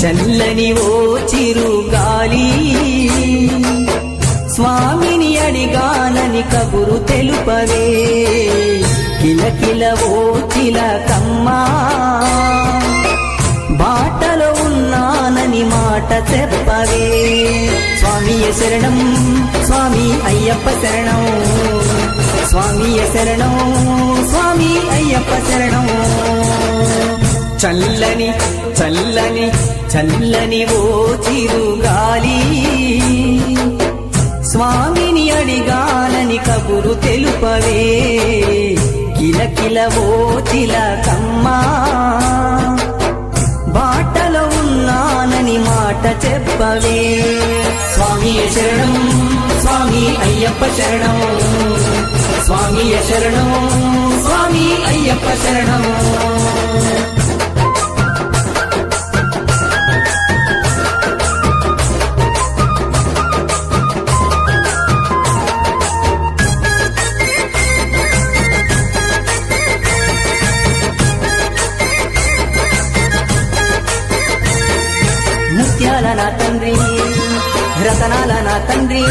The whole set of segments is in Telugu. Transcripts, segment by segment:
చల్లని ఓ చిరుగాలి స్వామిని అడిగానని కబురు తెలుపవే కిలకిల ఓ చిలకమ్మా బాటలో ఉన్నానని మాట చెప్పవే స్వామియ శరణం స్వామి అయ్యప్ప శరణం స్వామియ శరణం స్వామి అయ్యప్ప శరణం చల్లని చల్లని చల్లని ఓ చిరుగాలి స్వామిని అడిగానని కబురు తెలుపవే కిలకిల ఓ చిలకమ్మా బాటలో ఉన్నానని మాట చెప్పవే స్వామియ శరణం స్వామి అయ్యప్ప శరణం స్వామియ శరణం స్వామి అయ్యప్ప శరణం ముత్యాల నా తండ్రి రతనాల నా తండ్రి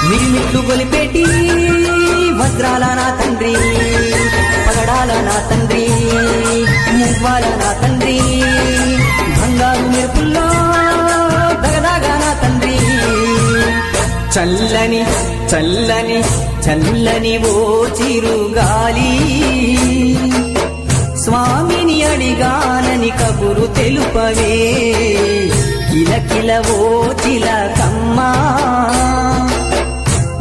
మిరిమిట్లు గొలిపేటి వజ్రాల నా తండ్రి పగడాల నా తండ్రి మువ్వాల నా తండ్రి బంగారు మెరుపుల్లో దగదాగా నా తండ్రి చల్లని చల్లని చల్లని ఓ చిరుగాలి స్వామిని అడిగానని కబురు తెలుపవే కిలకిల ఓ చిలకమ్మా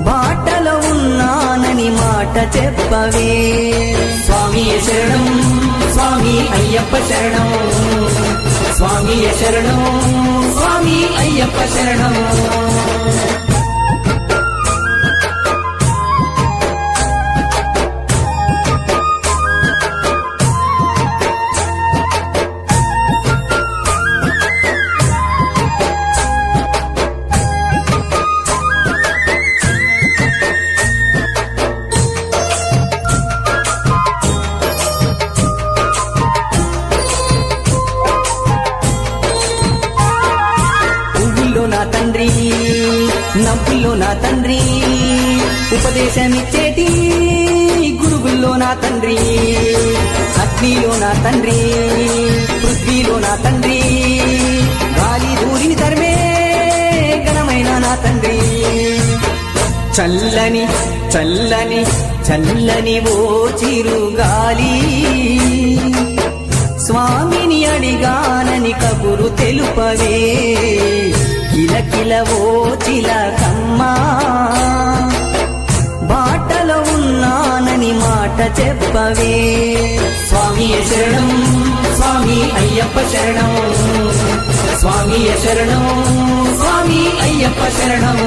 బాటలో ఉన్నానని మాట చెప్పవే స్వామియ శరణం స్వామి అయ్యప్ప శరణం స్వామియ శరణం స్వామి అయ్యప్ప శరణం నా తండ్రి నవ్వుల్లో నా తండ్రి ఉపదేశమిచ్చేటి గురువుల్లో నా తండ్రి అగ్నిలో నా తండ్రి పృథ్వీలో నా తండ్రి గాలి ధూళిని తరిమే ఘనమైన నా తండ్రి చల్లని చల్లని చల్లని ఓ చిరుగాలి స్వామిని అడిగానని కబురు తెలుపవే కిలకిల ఓ చిలకమ్మా బాటలో ఉన్నానని మాట చెప్పవే స్వామియ శరణం స్వామి అయ్యప్ప శరణం స్వామియ శరణం స్వామి అయ్యప్ప శరణం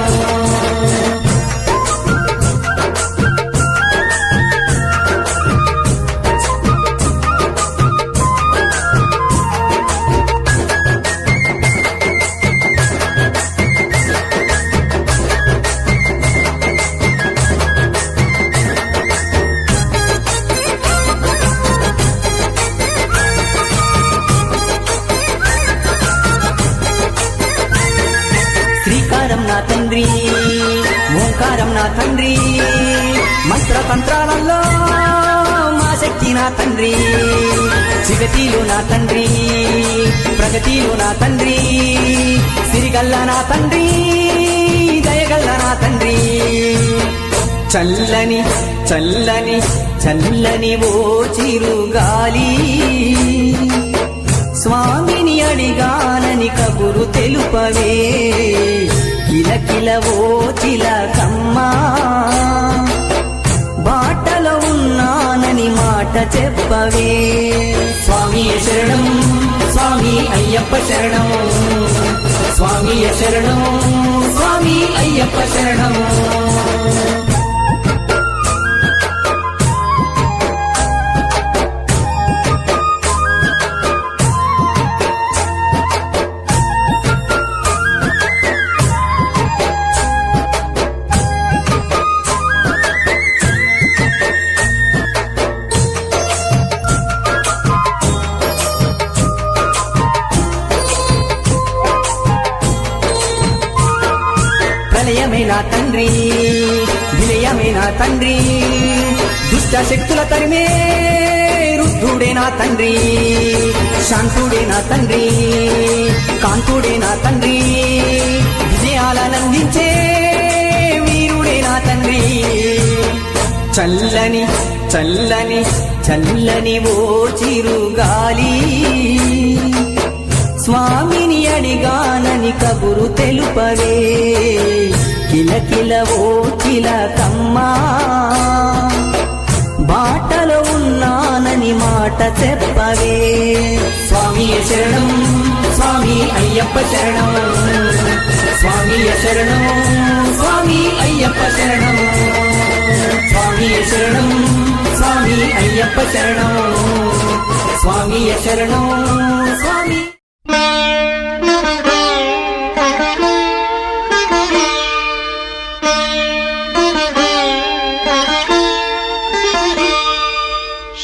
శ్రీకారం నా తండ్రి ఓంకారం నా తండ్రి మంత్రతంత్రాలలో మా శక్తి నా తండ్రి జగతిలో నా తండ్రి ప్రగతిలో నా తండ్రి సిరిగల్ల నా తండ్రి దయగల్ల నా తండ్రి చల్లని చల్లని చల్లని ఓ చిరుగాలి స్వామిని అడిగానని కబురు తెలుపవే కిలకిల ఓ చిలకమ్మా బాటలో ఉన్నానని మాట చెప్పవే స్వామియ శరణం స్వామి అయ్యప్ప శరణం స్వామియ శరణం స్వామి అయ్యప్ప శరణం నా తండ్రి విలయమే నా తండ్రి దుష్ట శక్తుల తరిమే రుద్ధుడే నా తండ్రి శాంతుడే నా తండ్రి కాంతుడే నా తండ్రి విజయాలనందించే వీరుడే నా తండ్రి చల్లని చల్లని చల్లని ఓ చిరుగాలి స్వామిని అడిగానని కబురు తెలుపవే కిలకిల ఓ చిలకమ్మా బాటలో ఉన్నానని మాట చెప్పవే స్వామియ శరణం స్వామి అయ్యప్ప శరణం స్వామియ శరణం స్వామి అయ్యప్ప శరణం స్వామియ శరణం స్వామి అయ్యప్ప శరణం స్వామియ శరణం స్వామి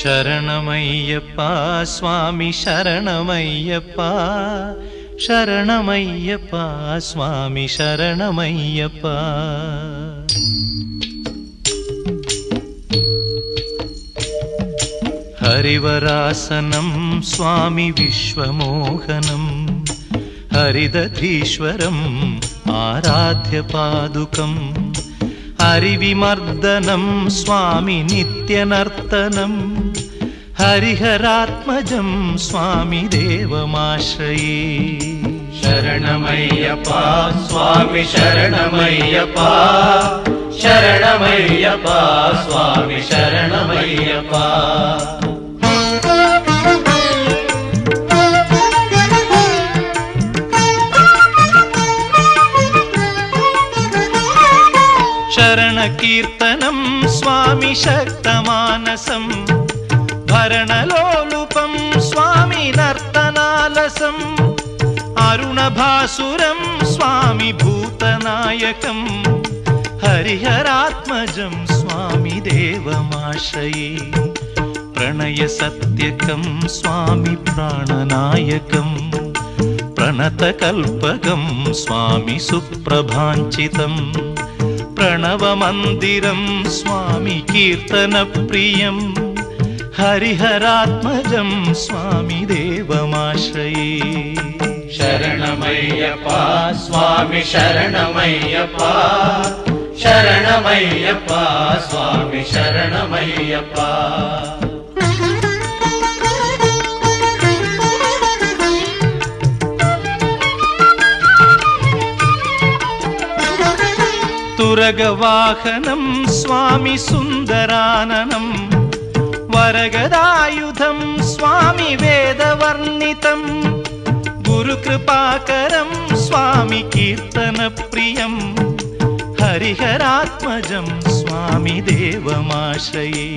శరణమయ్యప్ప స్వామి శరణమయ్యప్ప శరణమయ్యప్ప స్వామి శరణమయ్యప్ప హరివరాసనం స్వామి విశ్వమోహనం హరిదధీశ్వరం ఆరాధ్య పాదుకం హరివిమర్దనం స్వామి నిత్యనర్తనం హరిహరాత్మజం స్వామి దేవమాశ్రయే శరణమయ్యప్ప స్వామి శరణమయ్యప్ప శరణమయ్యప్ప స్వామి శరణమయ్యప్ప శరణ కీర్తనం స్వామి శక్తమానసం భరణలోలుపం స్వామి నర్తనాలసం అరుణభాసురం స్వామి భూతనాయకం హరిహరాత్మజం స్వామి దేవమాశ్రయే ప్రణయ సత్యకం స్వామి ప్రాణనాయకం ప్రణతకల్పకం స్వామి సుప్రభాంచితం ప్రణవమందిరం స్వామి కీర్తన ప్రియం హరిహరాత్మజం స్వామి దేవమాశ్రయే శరణమయ్యప్ప స్వామి శరణమయ్యప్ప శరణమయ్యప్ప స్వామి శరణమయ్యప్ప తురగవాహనం స్వామి సుందరాననం వరగదాయుధం స్వామి వేదవర్ణితం గురుకృపాకరం స్వామి కీర్తన ప్రియం హరిహరాత్మజం స్వామి దేవమాశ్రయే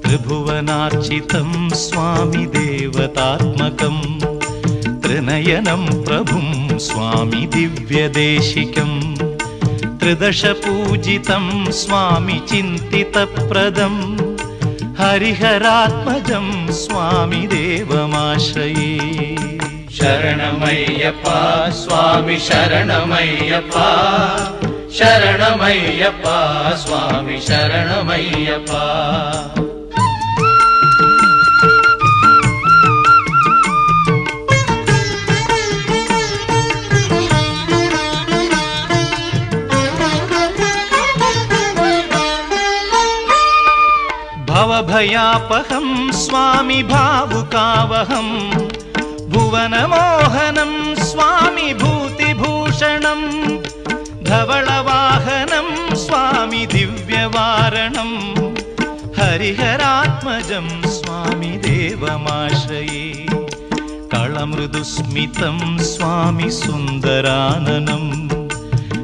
త్రిభువనార్చితం స్వామి దేవతాత్మకం త్రినయనం ప్రభుం స్వామి దివ్యదేశికం త్రిదశ పూజితం స్వామి చింతితప్రదం హరిహరాత్మజం స్వామి దేవమాశ్రయే శరణమయ్యప్ప స్వామి శరణమయ్యప్ప శరణమయ్యప్ప స్వామి శరణమయ్యప్ప భవభయాపహం స్వామి భావుకావహం భువనమోహనం స్వామి భూతిభూషణం ధవళవాహనం స్వామి దివ్యవారణం హరిహరాత్మజం స్వామి దేవమాశ్రయే కళమృదుస్మితం స్వామి సుందరాననం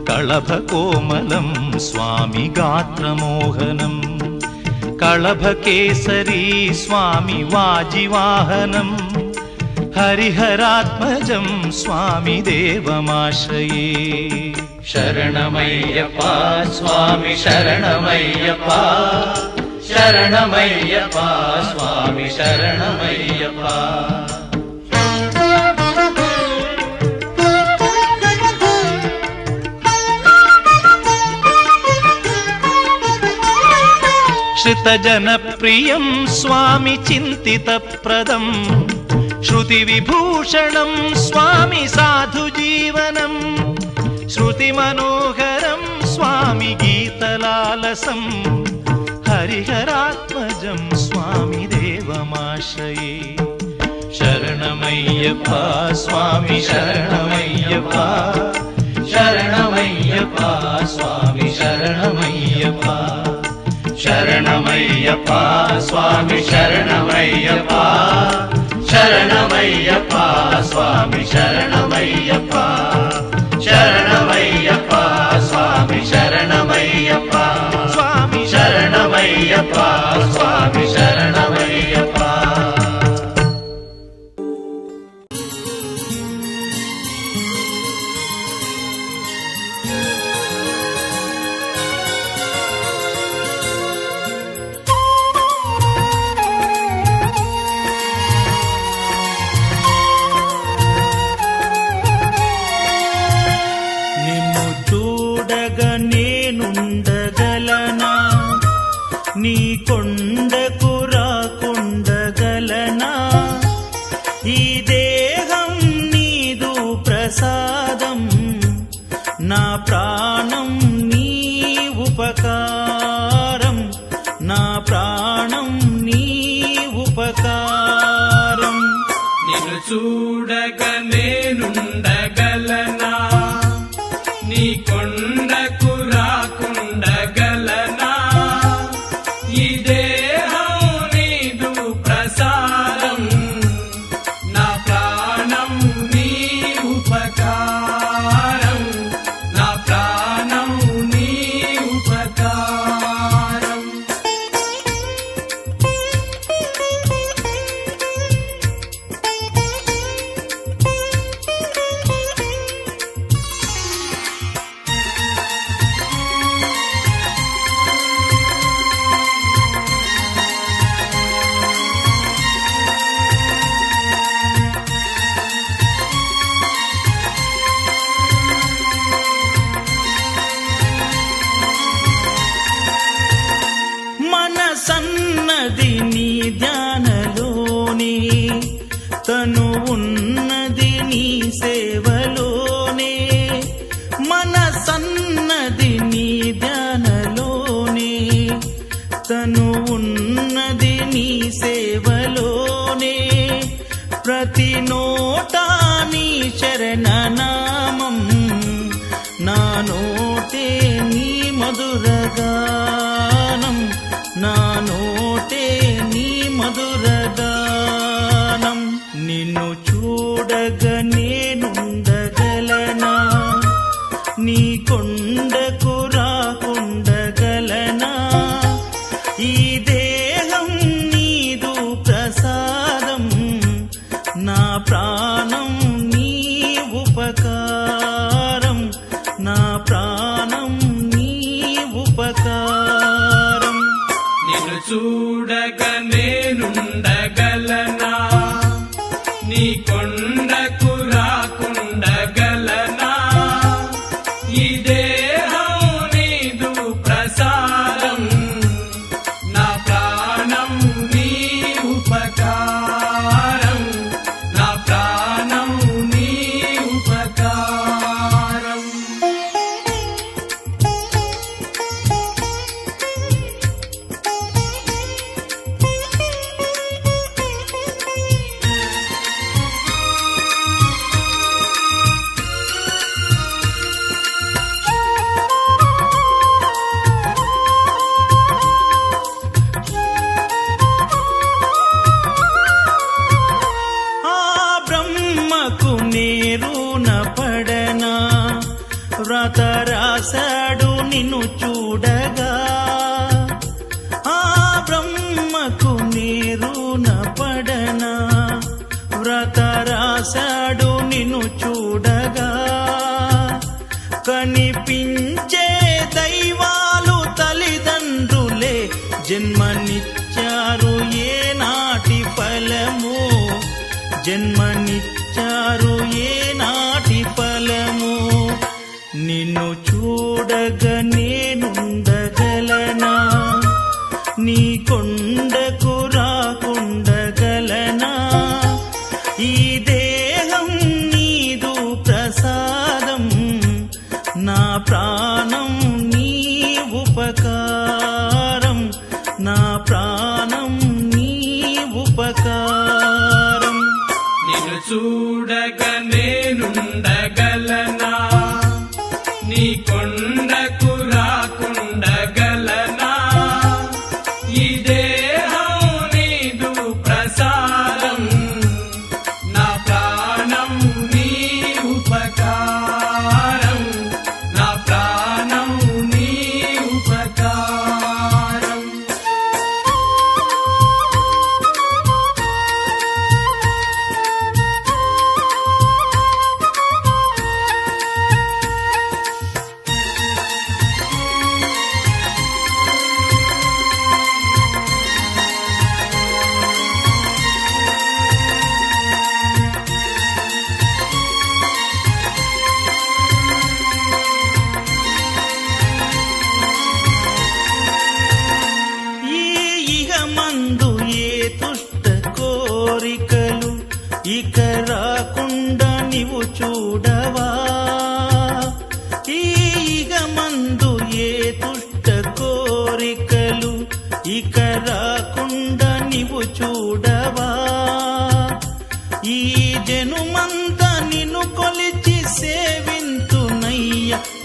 కళభకోమలం స్వామి గాత్రమోహనం కళభకేసరీ స్వామి వాజివాహనం హరిహరాత్మజం స్వామి దేవమాశ్రయే శరణమయ్యప్ప స్వామి శరణమయ్యప్ప శరణమయ్యప్ప స్వామి శరణమయ్యప్ప श्रुतजनप्रियं स्वामि चिन्तितप्रदं श्रुतिविभूषणं स्वामि साधुजीवनं श्रुतिमनोहरं स्वामि गीतलालसं हरिहरात्मजं स्वामि देवमाश्रये शरणमय्यप्पा स्वामि शरणमय्यप्पा शरणमय्यप्पा स्वामि शरणमय्यप्पा शरणमय्यप्पा स्वामि शरणमय्यप्पा शरणमय्यप्पा स्वामि शरणमय्यप्पा शरणमय्यप्पा स्वामि शरणमय्यप्पा स्वामि शरणमय्यप्पा स्वामि शरणमय्यप्पा నీ కొండకు రాకుండగలనా ఈ దేహం నీదు ప్రసాదం నా ప్రాణం నీ ఉపకారం నా ప్రాణం నీ ఉపకారం నిన్ను చూడగ నేనుండగలనా నీ కొండకు రాకుండగలనా ఈ దేహం నీదు ప్రసాదం నా ప్రాణం నీ ఉపకారం నా ప్రాణం నీ ఉపకారం మనసన్నది నీ ధ్యానలోనే తను ఉన్నది నీ సేవలోనే మనసన్నది నీ ధ్యానలోనే తను ఉన్నది నీ సేవలోనే ప్రతి నోటా నీ శరణనామం నా నోటే నీ మధురగానం నా నోటే నీ మధురగానం నిన్ను చూడగ నేనుండగలనా నీ కొండకు రాకుండగలనా ఈ దేహం నీదు ప్రసాదం నా ప్రాణం నీ ఉపకారం నా ప్రాణం నీ ఉపకారం నిన్ను చూడగ నేనుండగలనా నీ కొండకు రాకుండగలనా ఈ దేహం నీదు ప్రసాదం నా ప్రాణం నీ ఉపకారం నా ప్రాణం నీ ఉపకారం ఆ బ్రహ్మకు నేరున పడనా వ్రత రాశాడు నిన్ను చూడగా ఆ బ్రహ్మకు నేరున పడనా వ్రత రాశాడు నిన్ను చూడగా కనిపించే దైవాలు తల్లిదండ్రులే జన్మనిచ్చారు ఏనాటి ఫలము జన్మనిచ్చారు ఏనాటి ఫలము నిన్ను చూడగ నేనుండగలనా నీ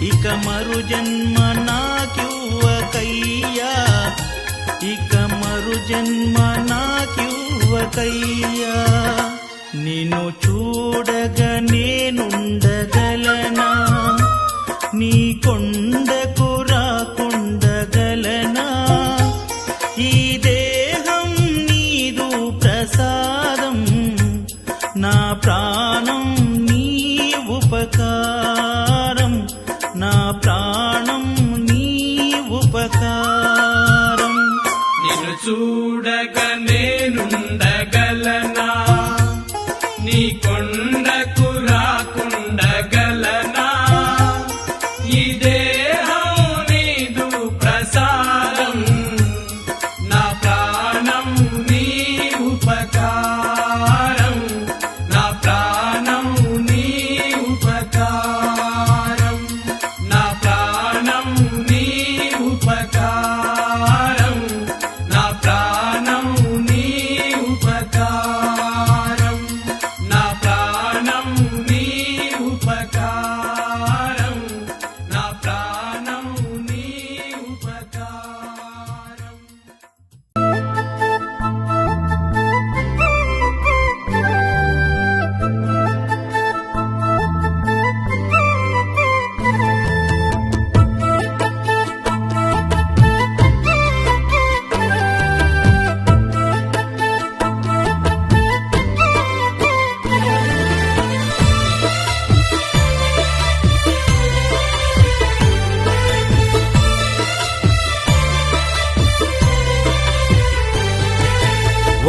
ఇక మరు జన్మ నాకివ్వకయ్యా, ఇక మరు జన్మ నాకివ్వకయ్యా. నిన్ను చూడగా నేనుండగలనా, నీ కొండకు రాకుండగలనా. ఈ దేహం నీదు ప్రసాదం, నా ప్రాణం నీ ఉపకారం, నా ప్రాణం నీ ఉపకారం. నిన్ను చూడగా నేనుండగలనా, నీ కొండకు రాకుండగలనా. ఈ దేహం నీదు ప్రసాదం, నా ప్రాణం నీ ఉపకారం, నా ప్రాణం నీ ఉపకారం, నా ప్రాణం నీ ఉపకారం, నా ప్రాణం నీ ఉపకారం, నా ప్రాణం నీ ఉపకారం, నా ప్రాణం నీ ఉపకారం.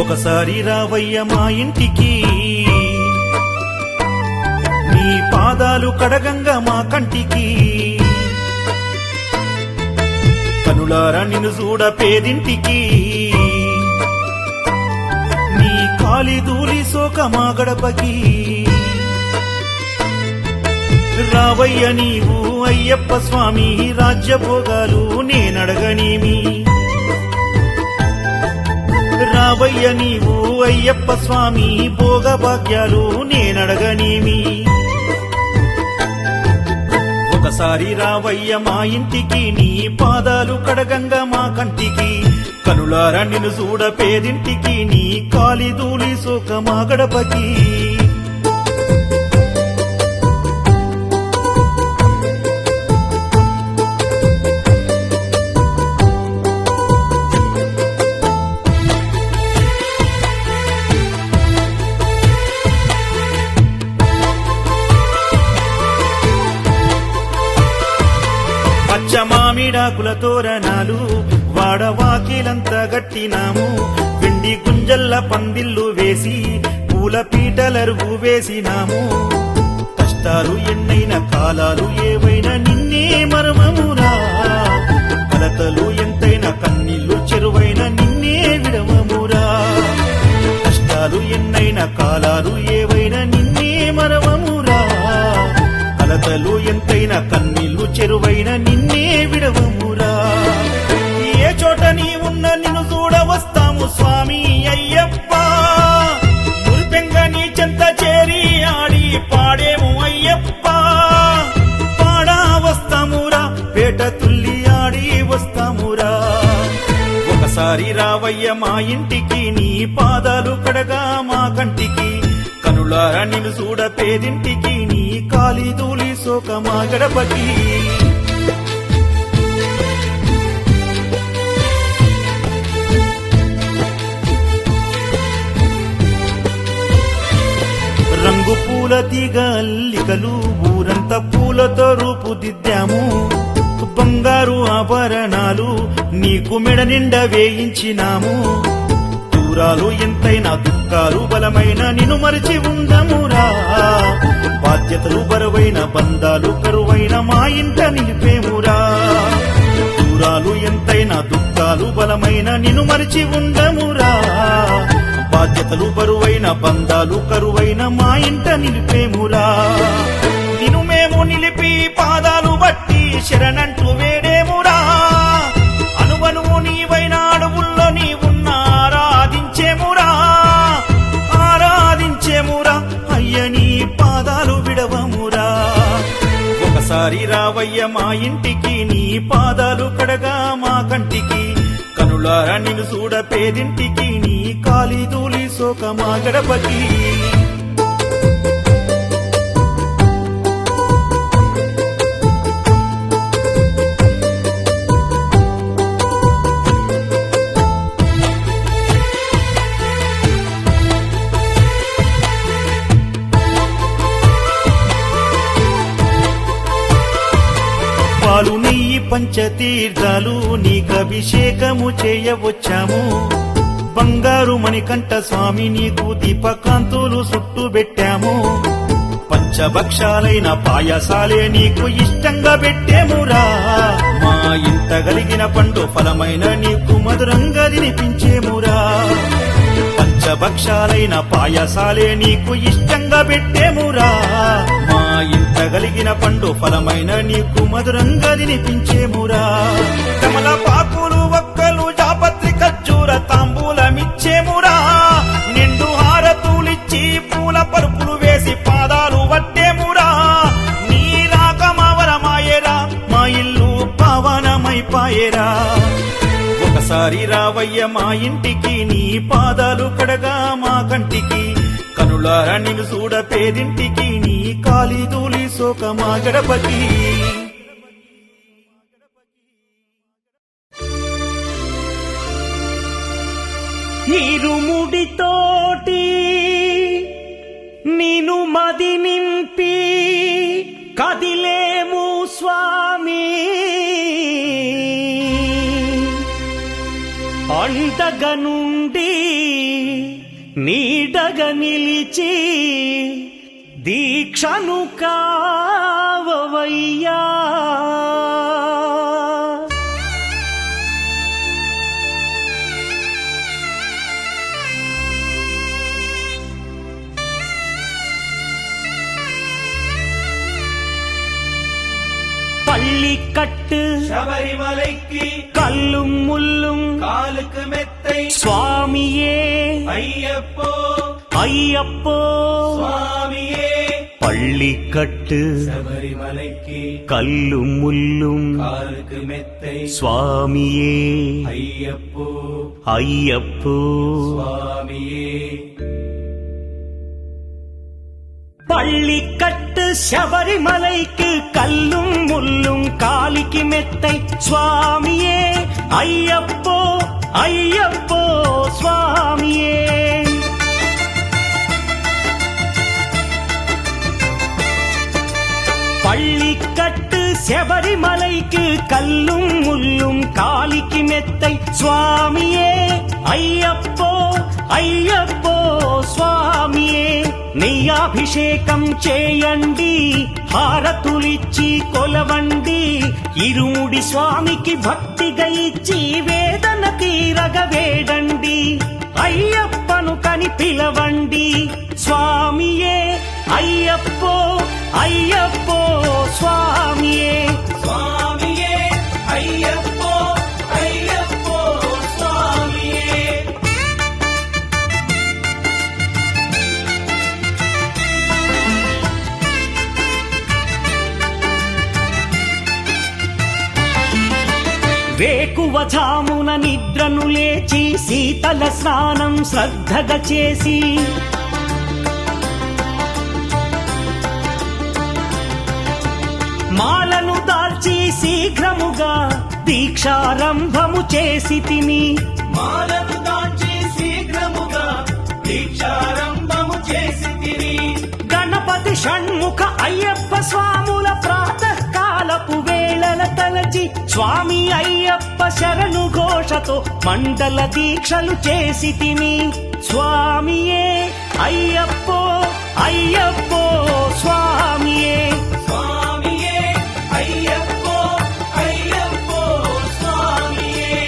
ఒకసారి రావయ్య మా ఇంటికి, నీ పాదాలు కడగంగా మా కంటికి. కనులారా నిన్ను చూడ పేదింటికి, నీ కాలి ధూళి సోక మా గడపకి. రావయ్య నీవు అయ్యప్ప స్వామి, రాజ్యభోగాలు నేనడగనేమి. రావయ్య నీవు అయ్యప్ప స్వామి, భోగభాగ్యాలు నేనడగనేమి. ఒకసారి రావయ్య మా ఇంటికి, నీ పాదాలు కడగంగా మా కంటికి. కనులారా నిన్ను చూడ పేదింటికి, నీ కాలి ధూళి సోక మా గడపకి. పచ్చ మామిడాకుల తోరణాలు వాడవాకిలంతా గట్టినాము. వెండి గుంజల్ల పందిళ్ళు వేసి పూల పీటలరుగు వేసినాము. కష్టాలు ఎన్నైన కాలాలు ఏవైనా నిన్నే మరమమురా, కలతలు ఎంతైనా కన్నీళ్లు చెరువైన నిన్నే విడవమురా. కష్టాలు ఎన్నైన కాలాలు ఏవైనా నిన్నే మరవమురా, కలతలు ఎంతైనా కన్నీళ్లు చెరువైన నిన్నే విడవమురా. ఏ చోట నీ ఉన్న నిన్ను చూడ వస్తాము స్వామి అయ్యప్ప. మురిపెంగ నీ చెంత చేరి ఆడి పాడేము అయ్యప్ప. పాడా వస్తామురా, పేట తుల్లి ఆడి వస్తామురా. ఒకసారి రావయ్య మా ఇంటికి, నీ పాదాలు కడగా మా కంటికి. కనులారా నిన్ను చూడ పేదింటికి, నీ కాలి ధూళి సోక మా గడపకి. రంగు పూల తీగ అల్లికలు ఊరంతా పూలతో రూపుదిద్దాము. బంగారు ఆభరణాలు నీకు మెడ నిండా వేయించినాము. దూరాలు ఎంతైనా దుఃఖాలు బలమైన నిన్ను మరిచి ఉందమురా. బాధ్యతలు బరువైన బంధాలు కరువైన మా ఇంట నిలిపేమురా. దూరాలు ఎంతైనా దుఃఖాలు బలమైన నిన్ను మరిచి ఉండమురా. బాధ్యతలు బరువైన బంధాలు కరువైన మా ఇంట నిలిపేమురా. నిన్ను మేము నిలిపి పాదాలు బట్టి శరణంటూ వేడేమురా. అనువనువు నీవైన అడవుల్లో నీవున్న ఆరాధించేమురా. ఆరాధించేమురా అయ్య నీ పాదాలు విడవమురా. ఒకసారి రావయ్య రావయ్య మా ఇంటికి నీ పాదాలు కడగా మా కంటికి కనులారా నిన్ను చూడ పేదింటికి నీ కాలి దూలి సోక మా గడపకి పాలు నెయ్యి పంచతీర్థాలు నీకభిషేకము చేయవచ్చాము బంగారు మణికంఠ స్వామి నీకు దీపకాంతులు చుట్టూ పెట్టాము పంచభక్షాలైన పాయసాలే నీకు ఇష్టంగా పెట్టేమురా మా ఇంట కలిగిన పండు ఫలమైన నీకు మధురంగా తినిపించేమురా పంచభక్షాలైన పాయసాలే నీకు ఇష్టంగా పెట్టేమురా మా ఇంట కలిగిన పండు ఫలమైన నీకు మధురంగా తినిపించేమురా కమల పాకులు ఒక్కలు జాపత్రి ఖర్జూర తాంబూలమిచ్చేమురా నిండు హారతులిచ్చి పూల పరుపులు వేసి పాదాలు వట్టేమురా నీ రాక మా వరమాయేరా మా ఇల్లు పావనమైపాయేరా ఒకసారి రావయ్య మా ఇంటికి నీ పాదాలు కడగా మా కంటికి కనులారా నిన్ను చూడ పేదింటికి నీ కాలి దూలి సోక మా గడపకి ఇరుముడితోటి నిను మది నింపి కదిలేము స్వామి అండగా నుండి నీడగా నిలిచి దీక్షను కావవయ్యా பள்ளிக்கட்டு ശബരിമലയ്ക്ക് கல்லும் முள்ளும் കാലുക്ക് മെത്തൈ சுவாமியே അയ്യപ്പോ ஐயப்போ സ്വാമിയേ பள்ளிக்கட்டு ശബരിമലയ്ക്ക് கல்லும் முள்ளும் കാലുക്ക് മെത്തൈ சுவாமியே അയ്യപ്പോ ஐயப்போ സ്വാമിയേ பள்ளிக்கட்டு சபரிமலைக்கு கல்லும் முள்ளும் காலிக்கு மெத்தை சுவாமியே ஐயப்போ ஐயப்போ சுவாமியே பள்ளிக்கட்டு சபரிமலைக்கு கல்லும் முள்ளும் காலிக்கு மெத்தை சுவாமியே ஐயப்போ ஐயப்போ స్వామియే నెయ్యాభిషేకం చేయండి హారతులిచ్చి కొలవండి ఇరుముడి స్వామికి భక్తిగా ఇచ్చి వేదన తీరగ వేడండి అయ్యప్పను కని పిలవండి స్వామియే అయ్యప్పో అయ్యప్పో స్వామియే സ്വാമിയേ അയ്യപ്പോ അയ്യപ്പോ സ്വാമിയേ వేకువజామున నిద్రను లేచి శీతల స్నానం శ్రద్ధగా చేసి మాలను దాల్చి శీఘ్రముగా దీక్షారంభము చేసి తిని మాలను దాల్చి శీఘ్రముగా దీక్షారంభము చేసి తిని గణపతి షణ్ముఖ అయ్యప్ప స్వాముల ప్రాతకాలపు వేళల తలచి స్వామి అయ్యప్ప శరణు ఘోషతో మండల దీక్షలు చేసి తిని స్వామియే అయ్యప్పో అయ్యప్పో స్వామియే స్వామియే అయ్యప్పో అయ్యప్పో స్వామియే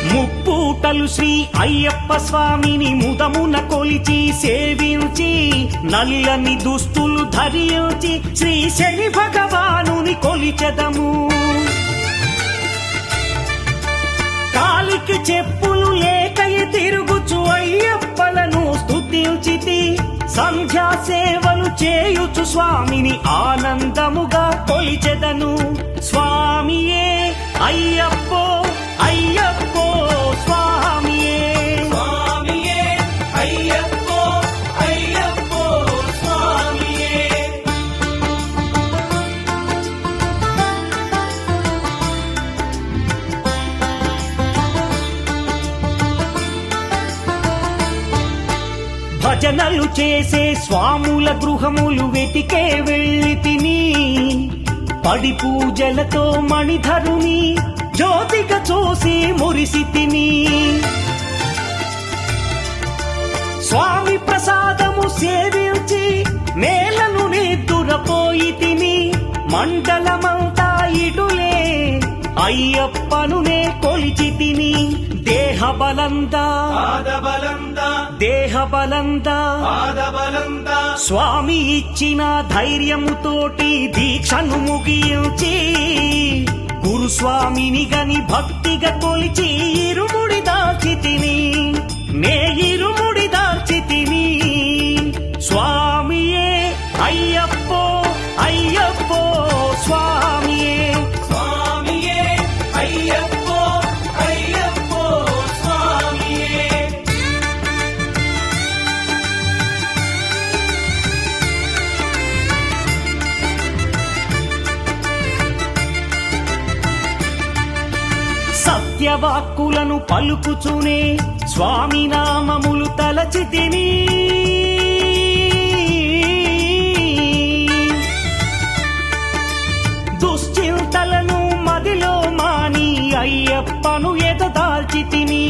ముప్పూటలు శ్రీ అయ్యప్ప స్వామిని ముదమున కొలిచి సేవించి నల్లని దుస్తులు ధరించి శ్రీ శని భగవానుని కొలిచెదము కాలికి చెప్పులు లేకై తిరుగుచు అయ్యప్పలను స్తుతించితి సంధ్యా సేవలు చేయుచు స్వామిని ఆనందముగా కొలిచెదను స్వామియే అయ్యప్పో అయ్యప్పో స్వామియే స్వామియే అయ్యప్పో అయ్యప్పో స్వామియే భజనలు చేసే స్వాముల గృహములు వెతికే వెళ్ళి తిని పడి పూజలతో మణిధరుని జ్యోతిగా చూసి మురిసి తిని స్వామి ప్రసాదము సేవించి నేలను నిద్దురపోయి తిని మండలమంతా ఇటులే అయ్యప్పను నే కొలిచి తిని దేహబలందా పాదబలందా దేహబలందా పాదబలందా స్వామి ఇచ్చిన ధైర్యముతోటి దీక్షను ముగించి గురుస్వామిని గని భక్తిగా కొలిచి ఇరుముడి దాల్చి తిని నే ఇరుముడి దాల్చి తిని స్వామియే అయ్యప్పో అయ్యప్పో స్వామియే స్వామియే అయ్యప్పో అయ్యప్పో స్వామియే సత్యవాక్కులను పలుకుచునే స్వామి నామములు తలచి తిని దుశ్చింతలను మదిలో మాని అయ్యప్పను ఎదదాల్చి తిని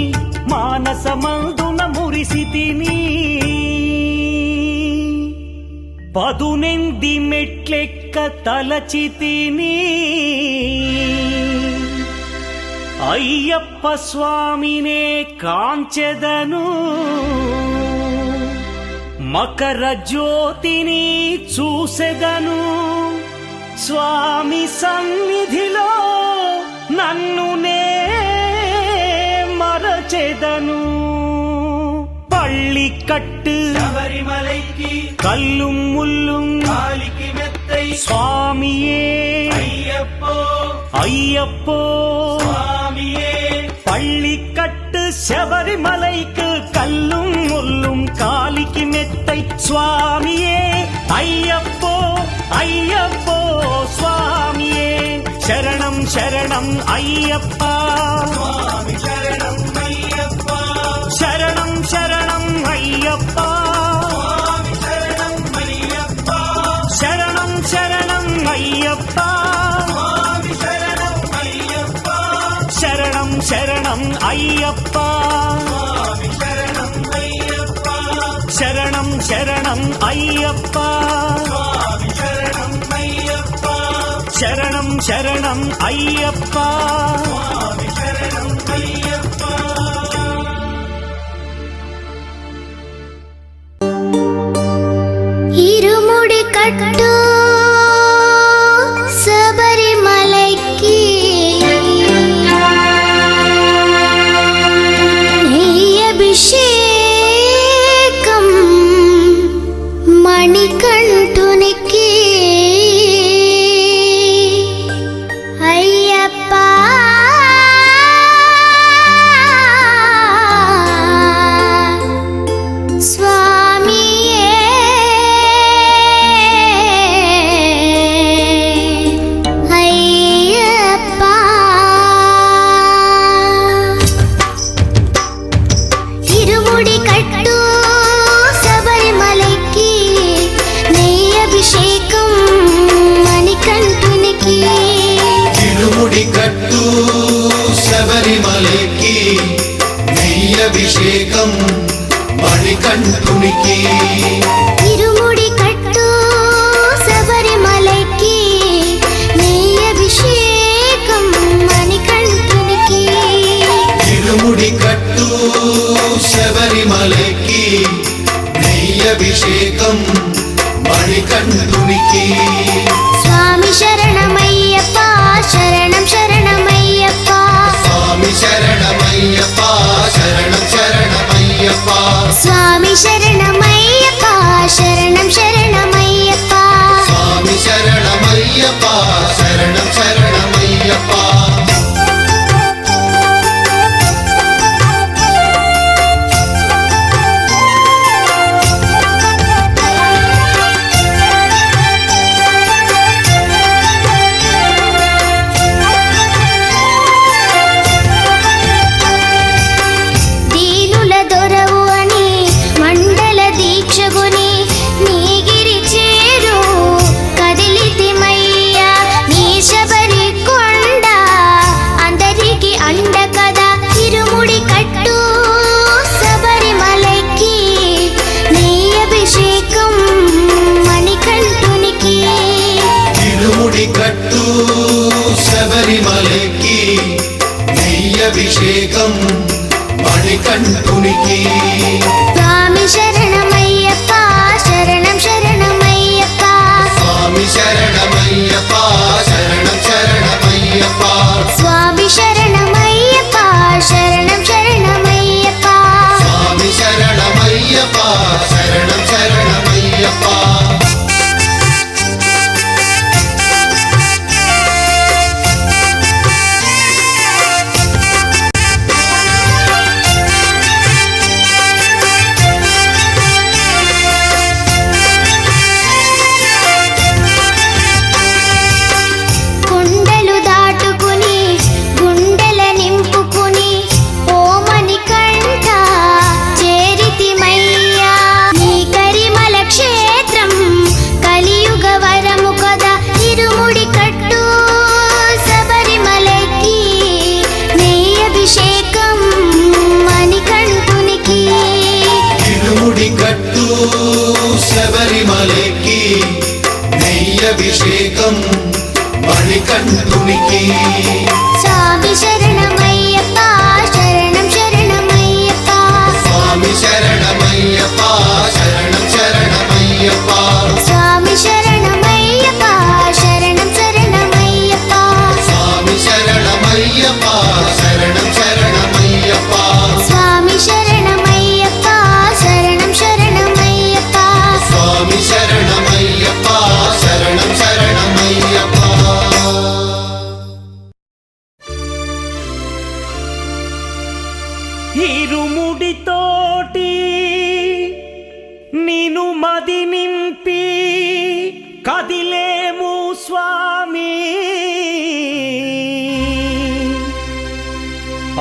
మానసమందున మురిసి తిని పదునెంది మెట్లెక్క తలచి తిని అయ్యప్ప స్వామినే కాంచెదను మకర జ్యోతిని చూసెదను స్వామి సన్నిధిలో నన్ను నే మరచెదను పళ్ళి కట్టు శబరిమలైకి కల్లుం ముల్లుం కాలికి మెత్తై స్వామియే అయ్యప్పో అయ్యప్పో స్వామియే பள்ளிக்கட்டு శబరిమலைக்கு கல்லும் முள்ளும் காலிக்கு மெத்தை சுவாமியே ஐயப்போ ஐயப்போ சுவாமியே శరణం శరణం ஐயப்பா స్వామి శరణం అయ్యప్ప శరణం శరణం ஐயப்பா స్వామి శరణం అయ్యప్ప శరణం శరణం ஐயப்பா స్వామి శరణం అయ్యప్ప శరణం శరణం ஐயப்பா స్వామి శరణం అయ్యప్ప శరణం శరణం ஐயப்பா స్వామి శరణం అయ్యప్ప శరణం శరణం అయ్యప్ప స్వామి శరణం అయ్యప్ప ఇరుముడి కట్టు శబరిమలైకి నెయ్యభిషేకం మణికంఠునికి అయ్యప్ప స్వామియే అయ్యప్ప ఇరుముడి కట్టు శబరిమలైకి నెయ్యభిషేకం మణికంఠునికి తిరుముడి కట్టు శబరిమలకి నెయ్యభిషేకం మణికంఠునికి ఇరుముడి కట్టు శబరిమలైకి నెయ్యభిషేకం మణికంఠునికి తిరుముడి కట్టు శబరిమలకి నెయ్యభిషేకం మణికంఠునికి స్వామి శరణమయ్యప్ప శరణం శరణమయ్యప్ప స్వామి శరణం స్వామి శరణమయ్యప్ప శరణం శరణమయ్యప్ప స్వామి శరణమయ్యప్ప శరణం శరణమయ్యప్ప దీనుల దొరవు అని మండల దీక్షగుని నీగిరి చేరు కదిలితిమయ్యా నీ శబరి కొండ అందరికి అండ కదా ఇరుముడి కట్టు శబరిమలకి నీ అభిషేకం మణికంఠునికి ఇరుముడి కట్టు శబరిమలకి నెయ్యభిషేకం మణికంఠునికి స్వామి శరణమయ్యప్ప శరణం శరణమయ్యప్ప స్వామి శరణమయ్యప్ప శరణం శరణమయ్యప్ప స్వామి శరణమయ్యప్ప శరణం శరణమయ్యప్ప స్వామి శరణమయ్యప్ప శరణం శరణమయ్యప్ప కొండలు దాటుకుని గుండెల నింపుకుని ఓమని కంట చేరితిమయ్యా నీ కరిమల క్షేత్రం కలియుగ వరము కదా ఇరుముడి కట్టు శబరిమలకి నీ అభిషేకం మణికంఠునికి ఇరుముడి కట్టు శబరిమలకి నెయ్యభిషేకం మణికంఠునికి స్వామి శరణమయ్యప్ప శరణం శరణమయ్యప్ప స్వామి శరణమయ్యప్ప శరణం శరణమయ్యప్ప స్వామి శరణమయ్యప్ప శరణం శరణమయ్యప్ప స్వామి శరణమయ్యప్ప శరణం శరణమయ్యప్ప స్వామి శరణమయ్యప్ప శరణం శరణమయ్యప్ప స్వామి శరణమయ్యప్ప శరణం శరణమయ్యప్ప ఇరుముడితోటి నిను మది నింపి కదిలేము స్వామి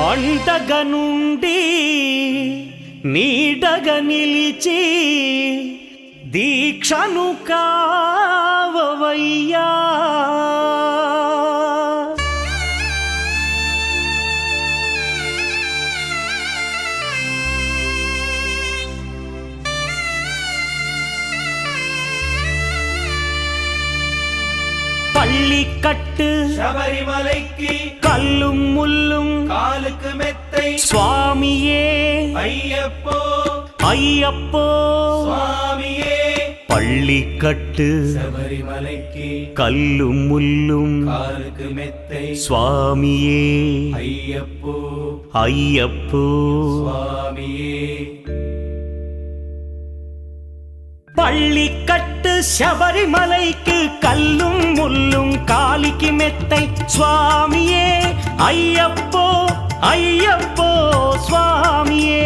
అండగ నుండి నీడగ నిలిచి దీక్షను కావవయ్యా பள்ளிக்கட்டு శబరిమలైకి கல்லும் முள்ளும் కాలుకు మెత్తై சுவாமியே అయ్యప్పో ஐயப்போ స్వామియే பள்ளிக்கட்டு శబరిమలైకి கல்லும் முள்ளும் కాలుకు మెత్తై சுவாமியே అయ్యప్పో ஐயப்போ స్వామియే பள்ளிக்கட்டு శబరిమలైకి கல்லும் முள்ளும் காலிக்கு மெத்தை சுவாமியே ஐயப்போ ஐயப்போ சுவாமியே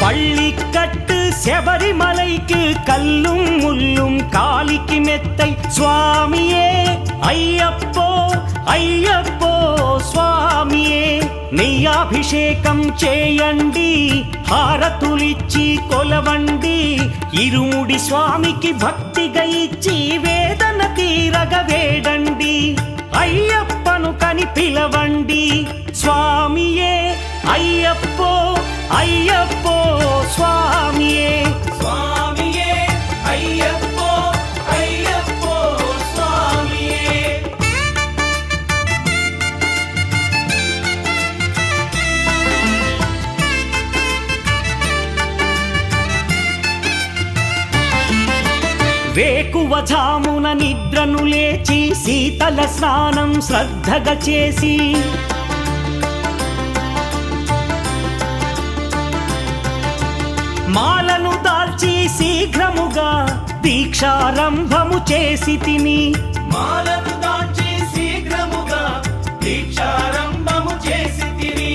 பள்ளிக்கட்டு శబరిమలైకి கல்லும் முள்ளும் காலிக்கு மெத்தை சுவாமியே ஐயப்போ ஐயப்போ స్వామియే నెయ్యాభిషేకం చేయండి హారతులిచ్చి కొలవండి ఇరుముడి స్వామికి భక్తిగా ఇచ్చి వేదన తీరగ వేడండి అయ్యప్పను కని పిలవండి స్వామియే అయ్యప్పో అయ్యప్పో స్వామియే స్వామియే అయ్యప్పో అయ్యప్పో స్వామియే వేకువ వేకువజామున నిద్రను లేచి శీతల స్నానం శ్రద్ధగా చేసి మాలను దాల్చి శీఘ్రముగా దీక్షారంభము చేసి తిని మాలను దాల్చి శీఘ్రముగా దీక్షారంభము చేసి తిని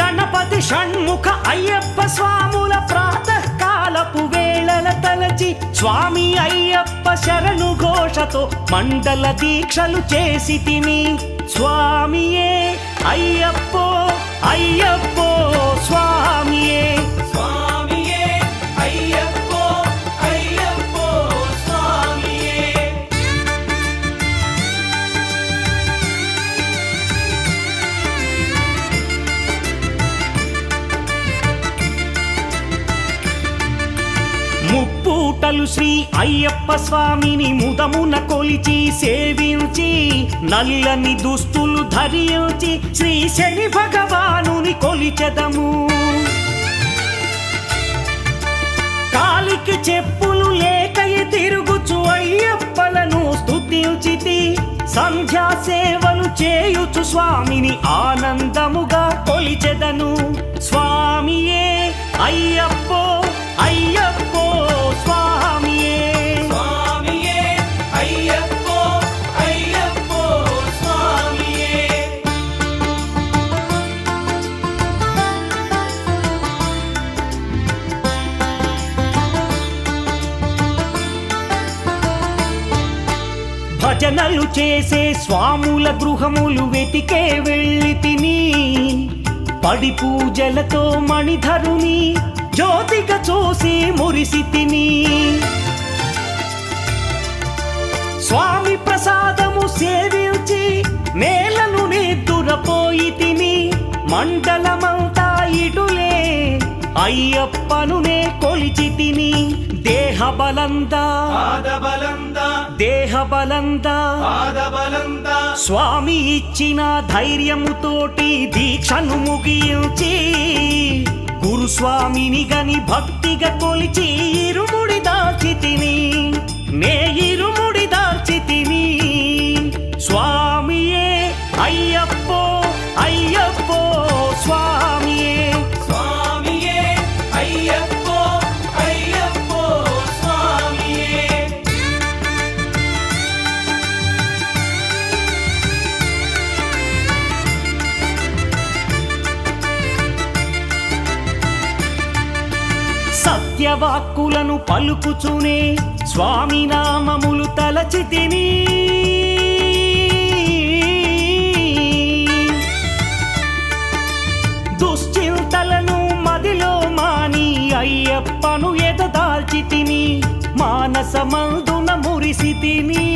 గణపతి షణ్ముఖ అయ్యప్ప స్వాముల ప్రాతకాలపు వేళల తలచి స్వామి అయ్యప్ప శరణు ఘోషతో మండల దీక్షలు చేసి తిని స్వామియే అయ్యప్పో అయ్యప్పో స్వామియే స్వామియే అయ్యప్పో అయ్యప్పో స్వామియే ముప్పూటలు శ్రీ అయ్యప్ప స్వామిని ముదమున కొలిచి సేవించి నల్లని దుస్తులు ధరించి శ్రీ శని భగవానుని కొలిచెదము కాలికి చెప్పులు లేకయి తిరుగుచు అయ్యప్పలను స్తుతించితి సంధ్యా సేవలు చేయుచు స్వామిని ఆనందముగా కొలిచెదను స్వామియే అయ్యప్పో అయ్యప్పో స్వామియే స్వామియే అయ్యప్పో అయ్యప్పో స్వామియే భజనలు చేసే స్వాముల గృహములు వెతికే వెళ్ళి తిని పడి పూజలతో మణిధరుని జ్యోతిగా చూసి మురిసి తిని స్వామి ప్రసాదము సేవించి నేలను నిద్దురపోయి తిని మండలమంతా ఇటులే అయ్యప్పనునే కొలిచి తిని దేహబలందా పాదబలందా దేహబలందా పాదబలందా స్వామి ఇచ్చిన ధైర్యముతోటి దీక్షను ముగించి గురుస్వామిని గని భక్తిగా కొలిచి ఇరుముడి దాల్చి తిని నే ఇరుముడి దాల్చి తిని స్వామియే అయ్యప్పో అయ్యప్పో స్వామియే స్వామియే అయ్యప్పో అయ్యప్పో స్వామియే సత్యవాక్కులను పలుకుచునే స్వామి నామములు తలచి తిని దుశ్చింతలను మదిలో మాని అయ్యప్పను ఎదదాల్చి తిని మానసమందున మురిసి తిని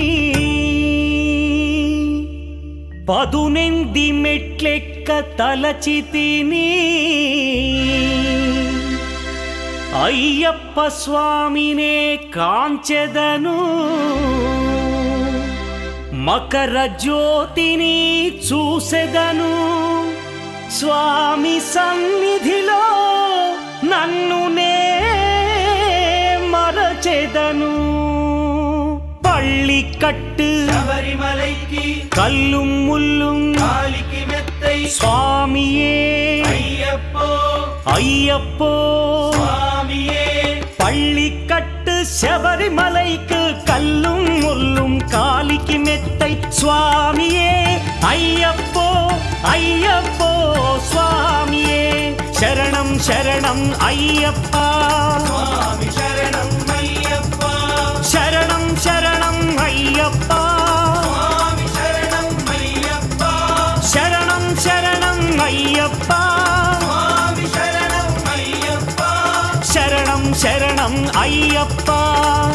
పదునెంది మెట్లెక్క తలచి తిని అయ్యప్ప స్వామినే కాంచెదను మకర జ్యోతిని చూసెదను స్వామి సన్నిధిలో నన్ను నే మరచెదను పళ్ళి కట్టు శబరిమలైకి కల్లుం ముల్లుం కాలికి మెత్తై స్వామియే అయ్యప్పో అయ్యప్పో స్వామియే பள்ளிக்கட்டு శబరిమలైக்கு கல்லும் முள்ளும் காலிக்கு மெத்தை சுவாமியே ஐயப்போ ஐயப்போ சுவாமியே சரணம் சரணம் ஐயப்பா స్వామి శరణం అయ్యప్ప சரணம் சரணம் ஐயப்பா స్వామి శరణం అయ్యప్ప சரணம் சரணம் ஐயப்பா స్వామి శరణం అయ్యప్ప சரணம் சரணம் ஐயப்பா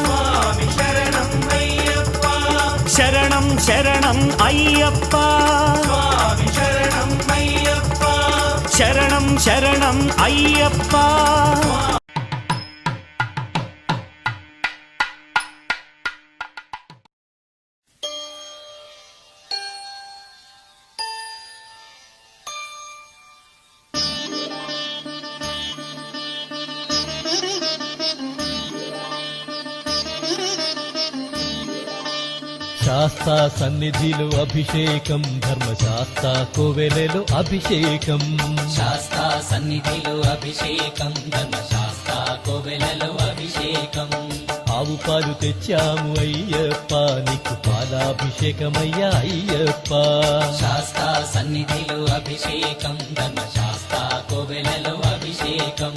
స్వామి శరణం అయ్యప్ప சரணம் சரணம் ஐயப்பா స్వామి శరణం అయ్యప్ప శరణం శరణం అయ్యప్ప శాస్తా సన్నిధిలో అభిషేకం ధర్మశాస్త్ర కోవెలలో అభిషేకం శాస్తా సన్నిధిలో అభిషేకం ధర్మశాస్త్ర కోవెలలో అభిషేకం ఆవు పాలు తెచ్చాము అయ్యప్ప నీకు పాలాభిషేకమయ్యా అయ్యప్ప శాస్తా సన్నిధిలో అభిషేకం ధర్మశాస్త్ర కోవెలలో అభిషేకం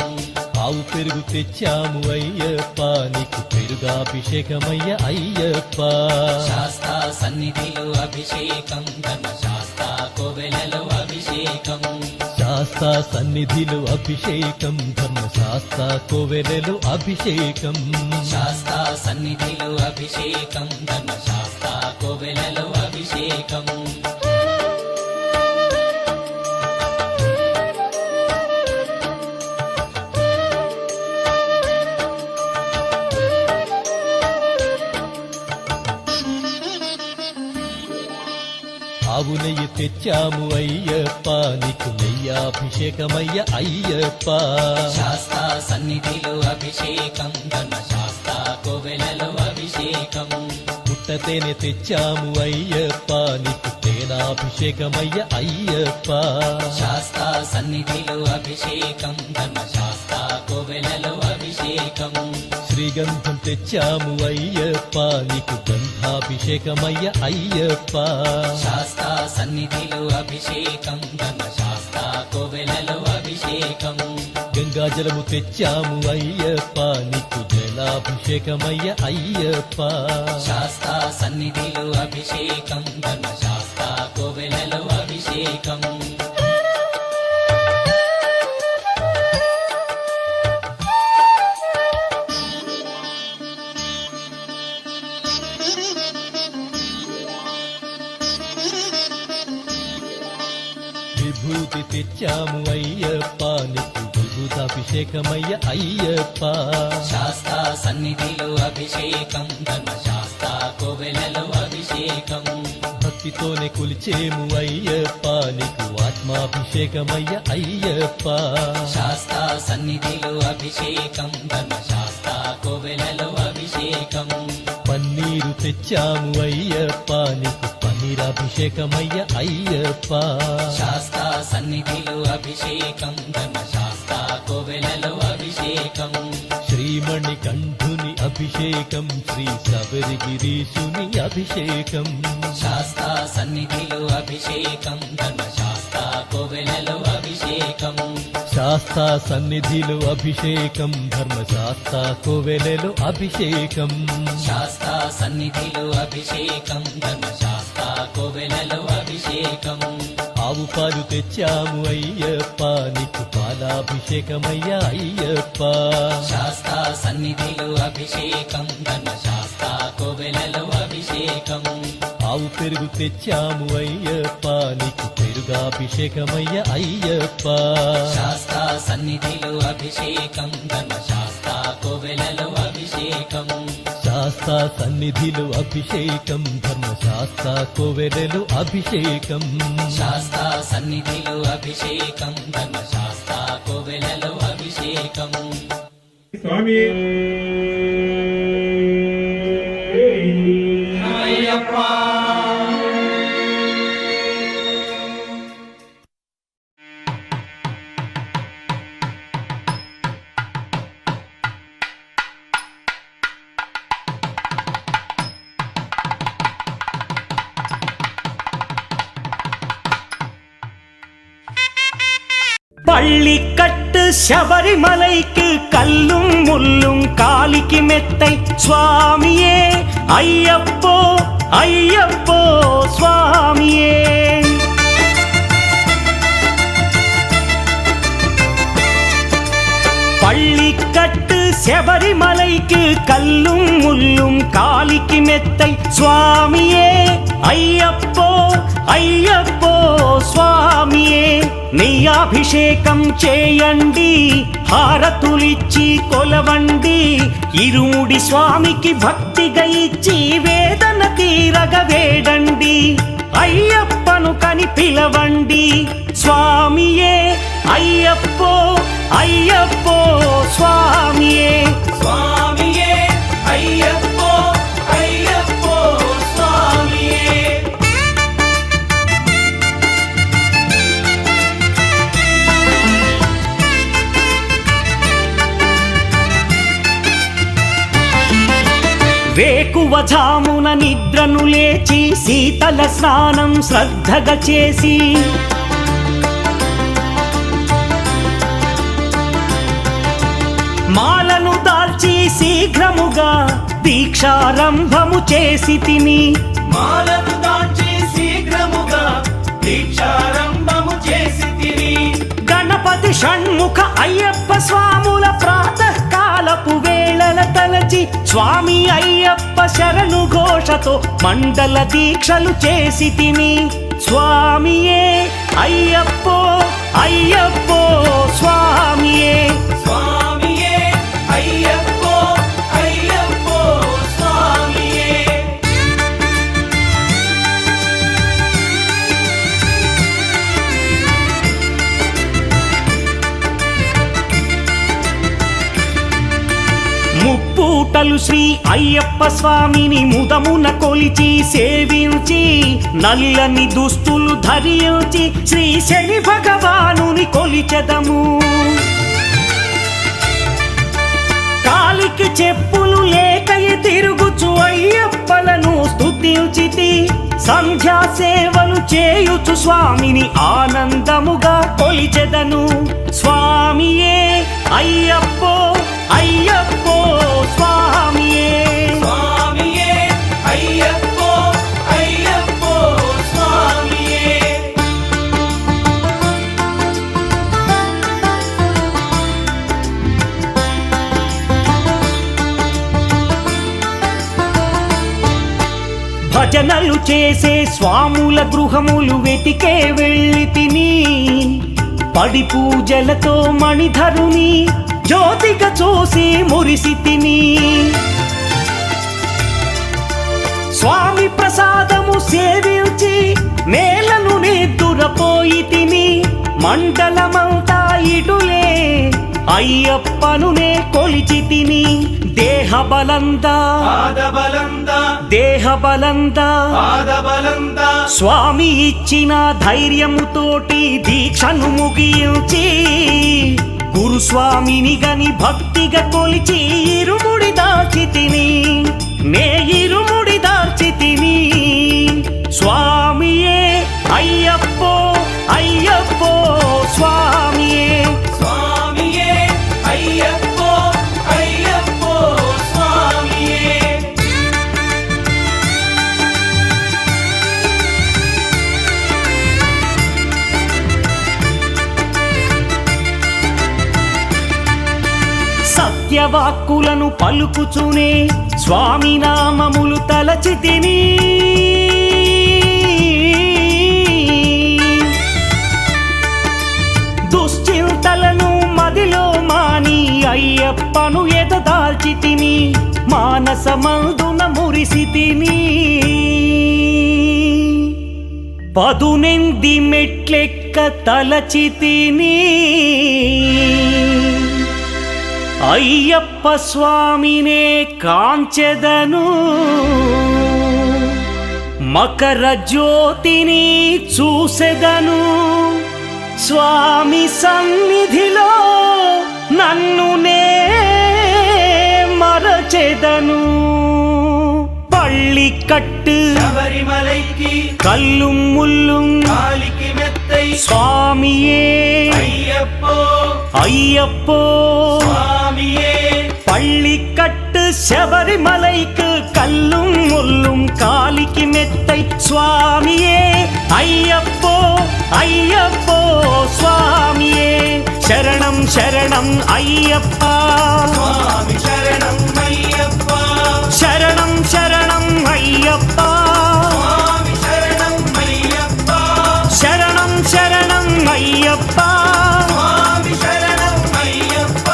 ఆవు పెరుగు తెచ్చాము అయ్యప్ప నీకు పెరుగాభిషేకమయ్యా అయ్యప్ప శాస్తా సన్నిధిలో అభిషేకం ధర్మశాస్త్ర కోవెలలో అభిషేకం శాస్తా సన్నిధిలో అభిషేకం ధర్మశాస్త్ర కోవెలలో అభిషేకం శాస్తా సన్నిధిలో అభిషేకం ధర్మశాస్త్ర కోవెలలో అభిషేకం ఆవు నెయ్యి తెచ్చాము అయ్యప్ప నీకు నెయ్యాభిషేకమయ్య అయ్యప్ప శాస్తా సన్నిధిలో అభిషేకం ధర్మశాస్త్ర కోవెలలో అభిషేకం పుట్టతేనె తెచ్చాము అయ్యప్ప నీకు తేనాభిషేకమయ్య అయ్యప్ప శాస్తా సన్నిధిలో అభిషేకం ధర్మశాస్త్ర కోవెలలో అభిషేకం శ్రీగంధం తెచ్చాము అయ్యప్ప నీకు గంధాభిషేకమయ్య అయ్యప్ప శాస్తా సన్నిధిలో అభిషేకం ధర్మశాస్త్ర కోవెలలో అభిషేకం గంగాజలము తెచ్చాము అయ్యప్ప నీకు జలాభిషేకమయ్య అయ్యప్ప శాస్తా సన్నిధిలో అభిషేకం ధర్మశాస్త్ర కోవెలలో అభిషేకం విభూతి తెచ్చాము అయ్యప్ప నీకు విభూతాభిషేకమయ్య అయ్యప్ప శాస్తా సన్నిధిలో అభిషేకం ధర్మశాస్త్ర కోవెలలో అభిషేకం భక్తితోనే కొలిచేము అయ్యప్ప నీకు ఆత్మాభిషేకమయ్య అయ్యప్ప శాస్తా సన్నిధిలో అభిషేకం ధర్మశాస్త్ర కోవెలలో అభిషేకం పన్నీరు తెచ్చాము అయ్యప్ప నీకు పన్నీరాభిషేకమయ్య అయ్యప్ప శాస్తా సన్నిధిలో అభిషేకం ధర్మశాస్త్ర కోవెలలో అభిషేకం శ్రీమణి కంఠుని అభిషేకం శ్రీ శబరిగిరీశుని అభిషేకం శాస్తా సన్నిధిలో అభిషేకం ధర్మశాస్త్ర కోవెలలో అభిషేకం శాస్తా సన్నిధిలో అభిషేకం ధర్మశాస్త్ర కోవెలలో అభిషేకం శాస్తా సన్నిధిలో అభిషేకం ధర్మశాస్త్ర కోవెలలో అభిషేకం ఆవు పాలు తెచ్చాము అయ్యప్ప నీకు పాలాభిషేకమయ్య అయ్యప్ప శాస్తా సన్నిధిలో అభిషేకం ధర్మశాస్త్ర కోవెలలో అభిషేకం ఆవు పెరుగు తెచ్చాము అయ్యప్ప నీకు పెరుగాభిషేకమయ్య అయ్యప్ప శాస్తా సన్నిధిలో అభిషేకం ధర్మశాస్త్ర కోవెలలో అభిషేకం శాస్తా సన్నిధిలో అభిషేకం ధర్మశాస్త్ర కోవెలలో అభిషేకం శాస్తా సన్నిధిలో అభిషేకం ధర్మశాస్త్ర కోవెలలో అభిషేకం స్వామి பள்ளிக்கட்டு சபரிமலைக்கு கல்லும் முள்ளும் காலிக்கு மெத்தை சுவாமியே ஐயப்போ ஐயப்போ சுவாமியே பள்ளிக்கட்டு சபரிமலைக்கு கல்லும் முள்ளும் காலிக்கு மெத்தை சுவாமியே ஐயப்போ ஐயப்போ சுவாமியே నెయ్యాభిషేకం చేయండి హారతులిచ్చి కొలవండి ఇరుముడి స్వామికి భక్తిగా ఇచ్చి వేదన తీరగ వేడండి అయ్యప్పను కని పిలవండి స్వామియే అయ్యప్పో అయ్యప్పో స్వామియే స్వామియే అయ్యప్పో అయ్యప్పో స్వామి వేకువజామున నిద్రను లేచి శీతల స్నానం శ్రద్ధగా చేసి మాలను దాల్చి శీఘ్రముగా దీక్షారంభము చేసి తిని మాలను దాల్చి శీఘ్రముగా దీక్షారంభము చేసి తిని గణపతి షణ్ముఖ అయ్యప్ప స్వాముల ప్రాతకాలపు వేళల తలచి స్వామి అయ్యప్ప శరణు ఘోషతో మండల దీక్షలు చేసి తిని స్వామియే అయ్యప్పో అయ్యప్పో స్వామియే స్వామియే అయ్యప్పో అయ్యప్పో స్వామియే ముప్పూటలు శ్రీ అయ్యప్ప స్వామిని ముదమున కొలిచి సేవించి నల్లని దుస్తులు ధరించి శ్రీ శని భగవానుని కొలిచెదము కాలికి చెప్పులు లేకయి తిరుగుచు అయ్యప్పలను స్తుతించితి సంధ్యా సేవలు చేయుచు స్వామిని ఆనందముగా కొలిచెదను స్వామియే అయ్యప్పో అయ్యప్పో స్వామియే స్వామియే అయ్యప్పో అయ్యప్పో స్వామియే భజనలు చేసే స్వాముల గృహములు వెతికే వెళ్ళి తిని పడి పూజలతో మణిధరుని జ్యోతిగా చూసి మురిసి తిని స్వామి ప్రసాదము సేవించి నేలను నిద్దురపోయి తిని మండలమంతా ఇటులే అయ్యప్పనునే కొలిచి తిని దేహబలందా పాదబలందా దేహబలందా పాదబలందా స్వామి ఇచ్చిన ధైర్యముతోటి దీక్షను ముగించి గురుస్వామిని గని భక్తిగా కొలిచి ఇరుముడి దాచి తిని నే ఇరుముడి దాచి తిని స్వామియే అయ్యప్పో అయ్యప్పో స్వామియే స్వామియే అయ్యప్పో అయ్యప్పో స్వామియే సత్యవాక్కులను పలుకుచునే స్వామి నామములు తలచి తిని దుశ్చింతలను మదిలో మాని అయ్యప్పను ఎదదాల్చి తిని మానసమందున మురిసి తిని పదునెంది మెట్లెక్క తలచి తిని అయ్యప్ప స్వామినే కాంచెదను మకర జ్యోతిని చూసెదను స్వామి సన్నిధిలో నన్ను నే మరచెదను పళ్ళి కట్టు శబరిమలైకి కల్లుం ముల్లుం కాలికి మెత్తై స్వామియే అయ్యప్పో అయ్యప్పో స్వామియే பள்ளிக்கட்டு శబరిమலைக்கு கல்லும் முள்ளும் காலிக்கு மெத்தை சுவாமியே ஐயப்போ ஐயப்போ சுவாமியே சரணம் சரணம் ஐயப்பா స్వామి శరణం అయ్యప్ప சரணம் சரணம் ஐயப்பா స్వామి శరణం అయ్యప్ప சரணம் சரணம் ஐயப்பா స్వామి శరణం అయ్యప్ప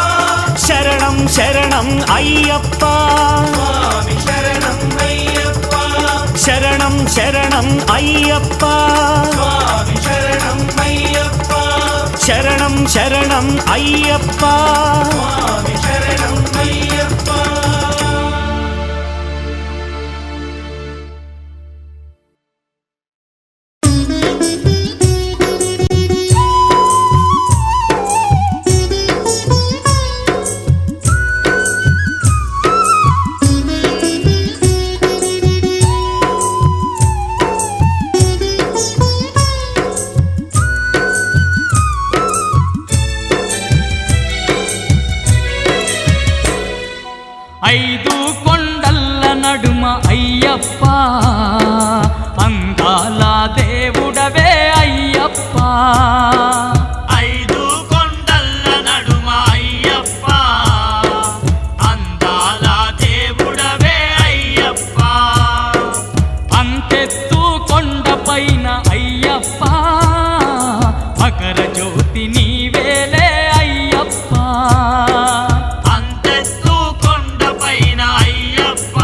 சரணம் சரணம் ஐயப்பா స్వామి శరణం అయ్యప్ప சரணம் சரணம் ஐயப்பா స్వామి శరణం అయ్యప్ప சரணம் சரணம் ஐயப்பா స్వామి శరణం అయ్యప్ప నడుమ అయ్యప్ప అందాల దేవుడవే అయ్యప్ప ఐదు కొండల నడుమ అయ్యప్ప అందాల దేవుడవే అయ్యప్ప అంతెత్తు కొండపైన అయ్యప్ప మకర జ్యోతి నీవేలే అయ్యప్ప అంతెత్తు కొండపైన అయ్యప్ప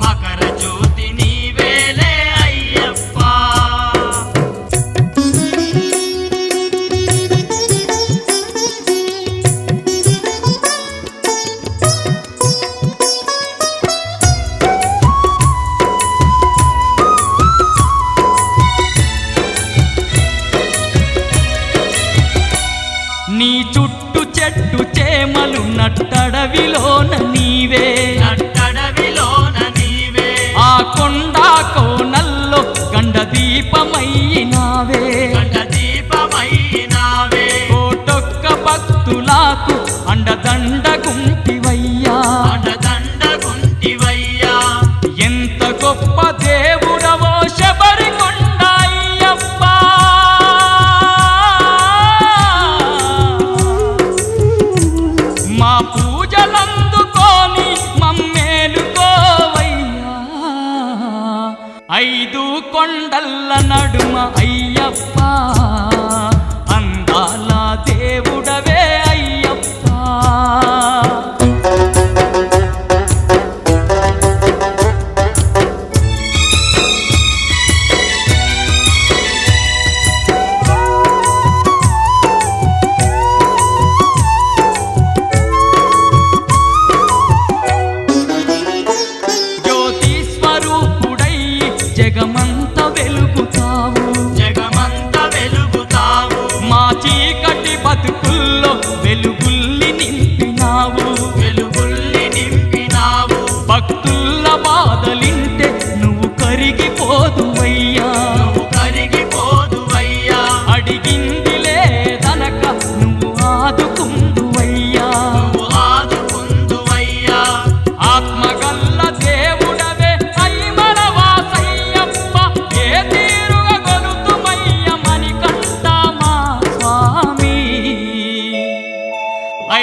మకర జ్యోతి నీవేలే అయ్యప్ప నీ చుట్టు చెట్టు చేమలు నట్టడవిలోన నీవే నట్టడవిలోన నీవే ఆ కొండ కోనల్లో గండ దీపమయ్యినావే గండ దీపమైనావే కోటొక్క భక్తులకు అండదండ గుంటివయ్యా అండదండ గుంటివయ్యా ఎంత గొప్ప దేవుడవో శబరి కొండ అయ్యప్ప మా పూజలందుకోని మమ్మేలుకోవయ్యా ఐదు కొండల్ల నడుమ అయ్యప్ప అందాల దేవుడవే అయ్యప్ప జ్యోతి స్వరూపుడై జగమంత వెలుగుతావు జగమంత వెలుగుతావు మా చీకటి బతుకుల్లో వెలుగుల్ని నింపినావు వెలుగుల్ని నింపినావు భక్తుల బాధలింటే నువ్వు కరిగిపోదువయ్యా నువ్వు కరిగిపోదువయ్యా అడిగింది లేదనక నువ్వు ఆదుకుందువయ్యా నువ్వు ఆదుకుందువయ్యా ఆత్మగల్ల దేవుడవే అయ్యమల వాసయ్యప్ప ఏ తీరుగా గొలుతుమయ్య మణికంఠ మా స్వామి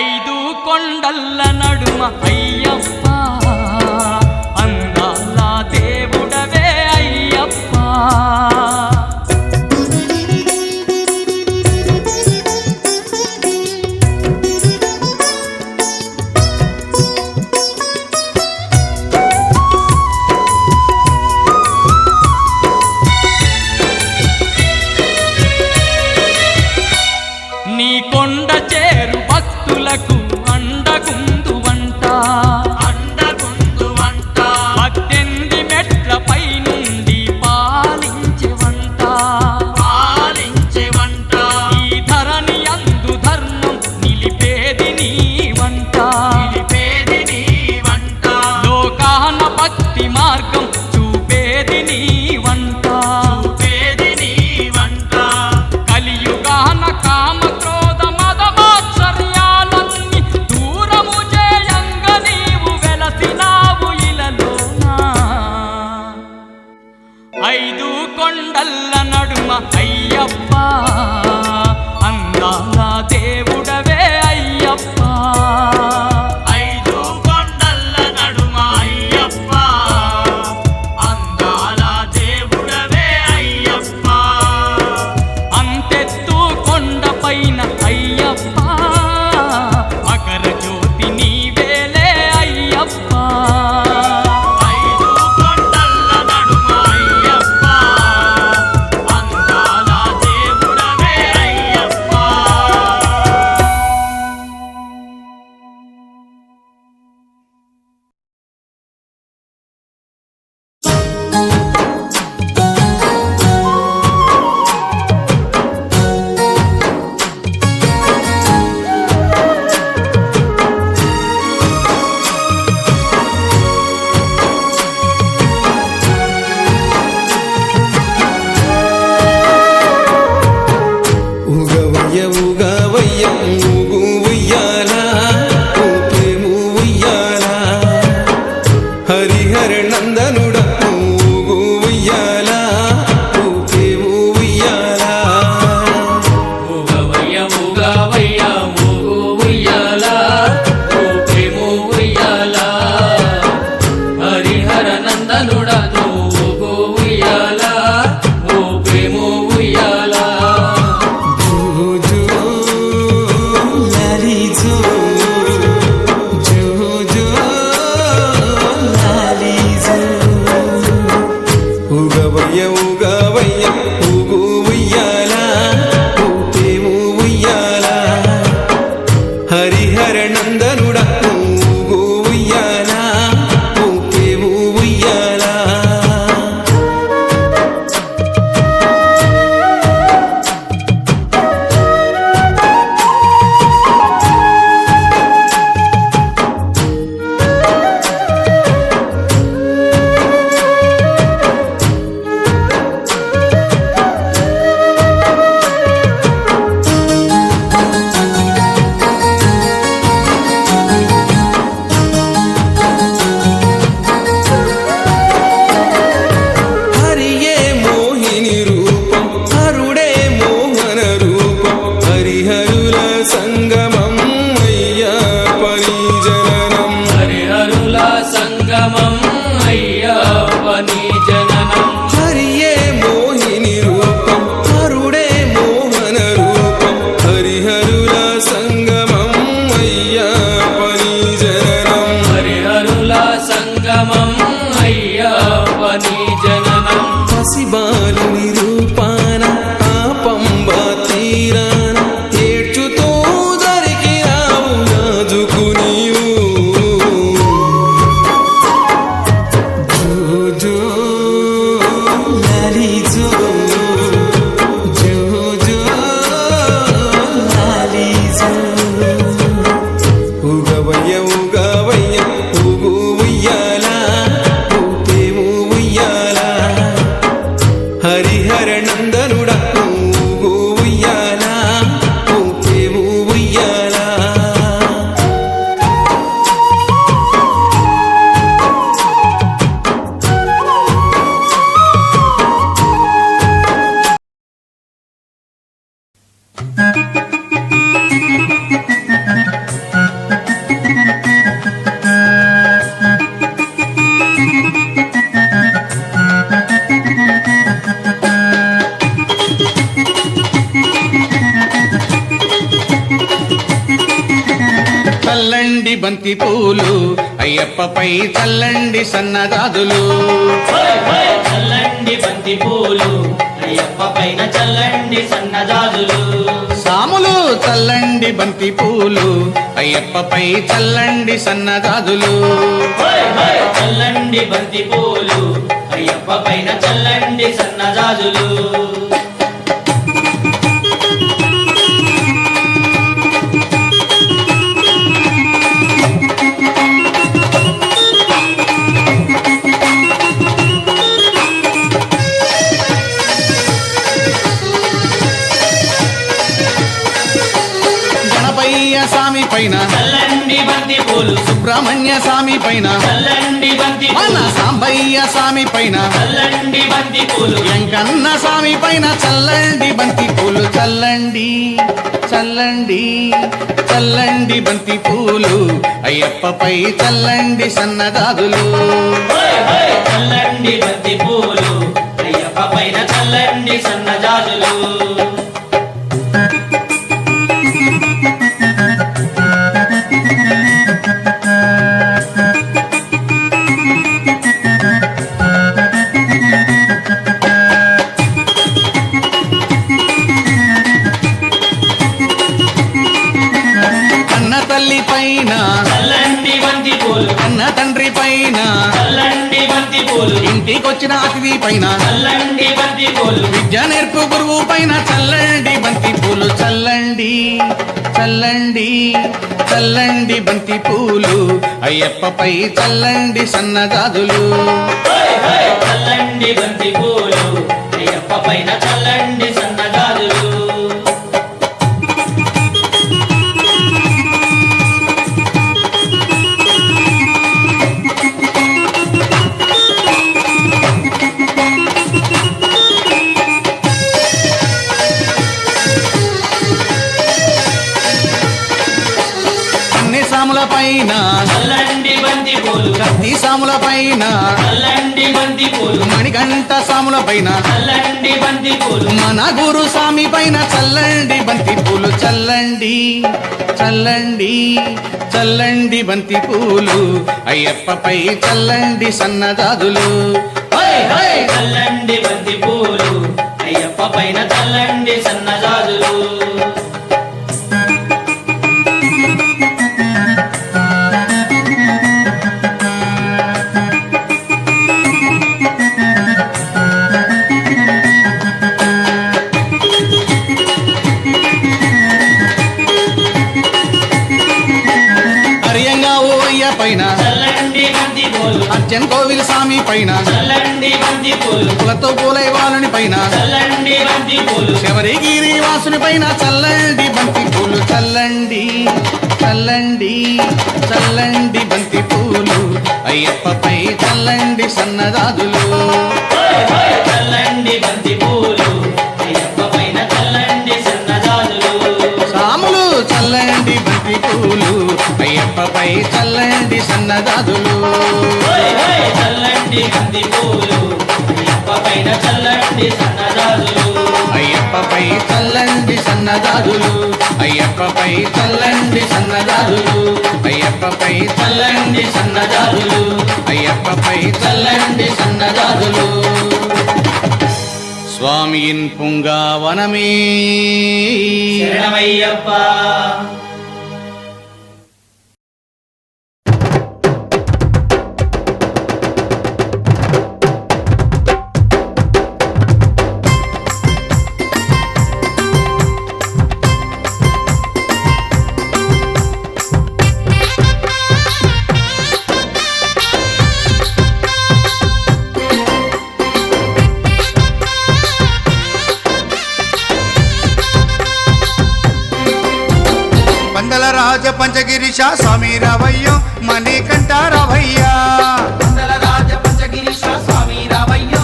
ఐదు కొండల్ల నడుమ అయ్యప్ప అందాల దేవుడవే అయ్యప్ప నీ కొండ చేరు భక్తులకు అండగుందువంట అండ లాలీజో జో జో లాలీజో ఉగవయ్య ఉగవయ్య ఊగు ఉయ్యాల ఊపేవు ఉయ్యాల హరిహర నందనుడ ఊగు ఉయ్యాల ఊపేవు ఉయ్యాల హరియే మోహిని రూపం హరుడే మోహన రూపం హరిహరుల సంగమం అయ్యప్పని జననం హరిహరుల సంగమం అయ్యప్పని జననం హరియే మోహిని రూపం హరుడే మోహన రూపం హరిహరుల సంగమం అయ్యప్పని జననం హరిహరుల సంగమం అయ్యప్పని జననం పసిబాలుని రూపాన ఆ పంబా తీరాన ఏడ్చుతూ దొరికినావు రాజుకు నీవు జో జో లాలీజో జో జో లాలీజో ఉగవయ్య ఉగవయ్య ఊగు ఉయ్యాల ఊపేవు ఉయ్యాల హరిహర నందనుడ ఊగు ఉయ్యాల ఊపేవు ఉయ్యాల చల్లండి బంతి పూలు అయ్యప్పపై చల్లండి సన్నదాదులు చల్లండి బంతి పూలు అయ్యప్ప పైన చల్లండి సన్నజాజులు సాములు చల్లండి బంతి పూలు అయ్యప్పపై చల్లండి సన్నదాదులు చల్లండి బంతి పూలు అయ్యప్ప పైన చల్లండి సన్నజాజులు గణపయ్య స్వామి పైన చల్లండి బంతి పూలు సుబ్రహ్మణ్య స్వామి పైన చల్లండి బంతి మన పూలు సాంబయ్య స్వామి పైన చల్లండి బంతి పూలు వెంకన్న స్వామి పైన చల్లండి బంతి పూలు చల్లండి చల్లండి చల్లండి బంతి పూలు అయ్యప్పపై చల్లండి సన్నదాదులు చల్లండి బంతి పూలు అయ్యప్ప పైన చల్లండి సన్నజాజులు కన్న తల్లి పైన చల్లండి బంతి పూలు కన్న తండ్రి పైన చల్లండి బంతి పూలు ఇంటికొచ్చిన అతిథి పైన చల్లండి బంతి పూలు విద్య నేర్పు గురువు పైన చల్లండి బంతి పూలు చల్లండి చల్లండి చల్లండి బంతి పూలు అయ్యప్పపై చల్లండి సన్నదాదులు చల్లండి బంతి పూలు అయ్యప్ప పైన చల్లండి సన్నజాజులు సాముల పైన చల్లండి బంతి పూలు కత్తి సాముల పైన చల్లండి బంతి పూలు మణికంఠ సాముల పైన చల్లండి బంతి పూలు మన గురు స్వామి పైన చల్లండి బంతి పూలు చల్లండి చల్లండి చల్లండి బంతి పూలు అయ్యప్పపై చల్లండి సన్నజాజులు చల్లండి బంతి పూలు అయ్యప్ప పైన చల్లండి సన్నజాజులు పైన చల్లండి బంతి పూలు అర్జన్ కోవిల్ స్వామి పైన చల్లండి బంతి పూలు పూలతో పూలైవాలుని పైన చల్లండి బంతి పూలు శబరిగిరి వాసుని పైన చల్లండి బంతి పూలు చల్లండి చల్లండి చల్లండి బంతి పూలు అయ్యప్పపై చల్లండి సన్నజాజులు చల్లండి బంతి పూలు అయ్యప్ప పైన చల్లండి సన్నజాజులు సాములు చల్లండి బంతి పూలు అయ్యప్పపై చల్లండి సన్నజాజులు చల్లండి బంతి పూలు అయ్యప్ప పైన చల్లండి సన్నజాజులు అయ్యప్పపై చల్లండి సన్నజాజులు అయ్యప్పపై చల్లండి సన్నజాజులు అయ్యప్పపై చల్లండి సన్నజాజులు అయ్యప్పపై చల్లండి సన్నజాజులు స్వామియిన్ పుంగావనమే శరణమయ్యప్ప రాజ పంచగిరిశ స్వామి రావయ్యో మణికంఠ రావయ్యా రాజ పంచగిరీశ స్వామి రావయ్యో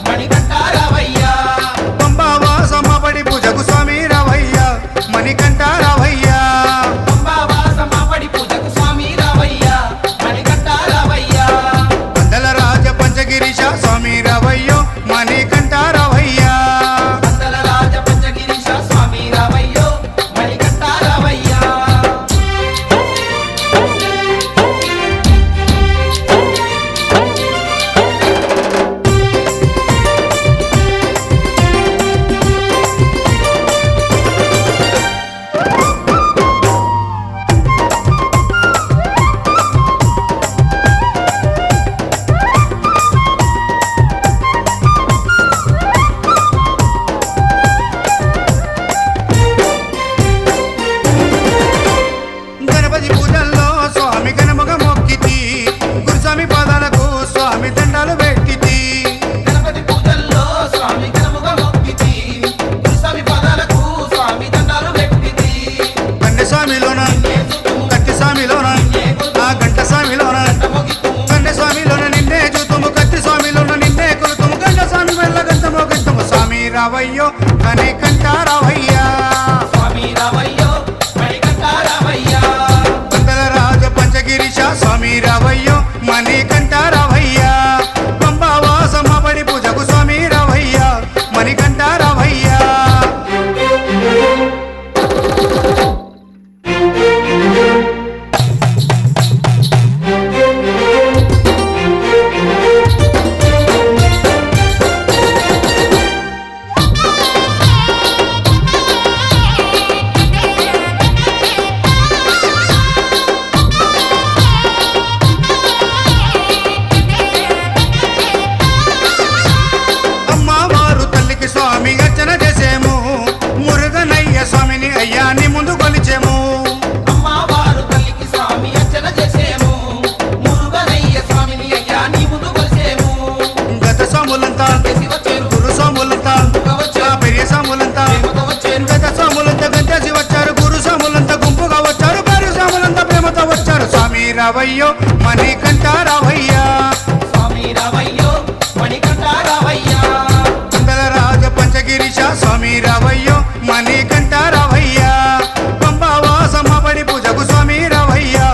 మణికంఠ రావయ్యా పంబావాసమపడి పూజకు స్వామి రావయ్యా మణికంఠ రావయ్యా పంబావాసమపడి పూజకు స్వామి రావయ్యా మణికంఠ రావయ్యా పందల రాజ పంచగిరిశ స్వామి రావయ్యో మణికంఠ రావయ్యా రాజ పంచగిరీశ స్వామి రావయ్యో మణికంఠ రావయ్యా గణపతి పూజల్లో స్వామి గణముగ మొక్కితి గురుస్వామి పాదాలకు స్వామి దండాలు పెట్టితి గణపతి పూజల్లో స్వామి గణముగా మొక్కితి గురుస్వామి పాదాలకు స్వామి దండాలు పెట్టితి కన్నె స్వామిలోన కత్తి స్వామిలోన ఆ గంట స్వామిలోన కన్నె స్వామిలోన నిన్నే చూతుము కత్తి స్వామిలోన నిన్నే కొలుతుము గంట స్వామి వెళ్ళ గంటమో గంటము స్వామి రావయ్యో మణికంఠ రావయ్యా స్వామి రావయ్యో మణికంఠ రావయ్యా పందల రాజ పంచగిరిశ స్వామి రావయ్యో మణికంఠ రావయ్యా పంబావాసమపడి పూజకు స్వామి రావయ్యా మణికంఠ రావయ్యా అమ్మవారు తల్లికి స్వామి అర్చన చేసేము మురుగనయ్య స్వామిని అయ్యాని ముందు కొలిచేము అమ్మవారు తల్లికి స్వామి అర్చన చేసేము మురుగనయ్య స్వామిని అయ్యా నీ ముందు కొలిసేము గత స్వాములంతా గురు స్వాములంతా ఆ పెరియ స్వాములంతా గత స్వాములంతా గంటేసి వచ్చారు గురు స్వాములంతా గుంపుగా వచ్చారు పెరియ స్వాములంతా ప్రేమతో వచ్చారు స్వామి రావయ్యో మణికంఠ రావయ్యా స్వామి రావయ్యో మణికంఠ రావయ్యా పందల రాజ పంచగిరిశ స్వామి రావయ్యో మణికంఠ రావయ్యా పంబావాసమపడి పూజకు స్వామి రావయ్యా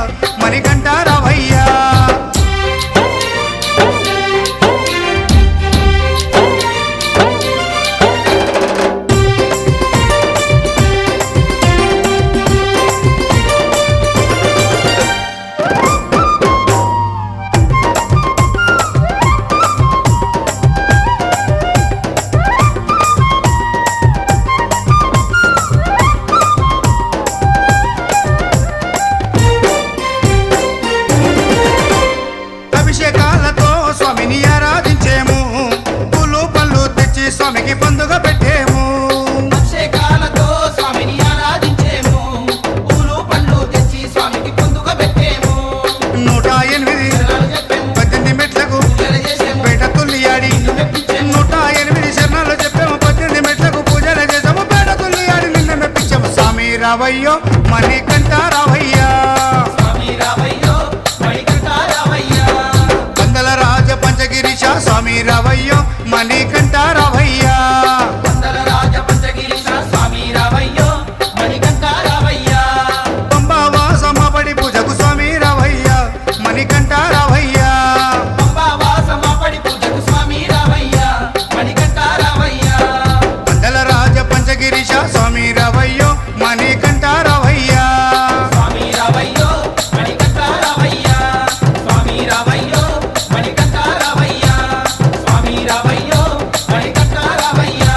రావయ్యో మణికంఠ రావయ్యా స్వామి రావయ్యో మణికంఠ రావయ్యా వందల రాజ పంచగిరీశ స్వామి రావయ్యో మణికంఠ రావయ్యా వందల రాజ పంచగిరీశ స్వామి రావయ్యో మణికంఠ రావయ్యా పంబావాస మాపడి పూజకు స్వామి రావయ్యా మణికంఠ రావయ్యా పంబావాస మాపడి పూజకు స్వామి రావయ్యా మణికంఠ రావయ్యా వందల రాజ పంచగిరీశ స్వామి రావయ్యో మణికంఠ రావయ్యా స్వామి రావయ్యో మణికంఠ రావయ్యా స్వామి రావయ్యో మణికంఠ రావయ్యా స్వామి రావయ్యో మణికంఠ రావయ్యా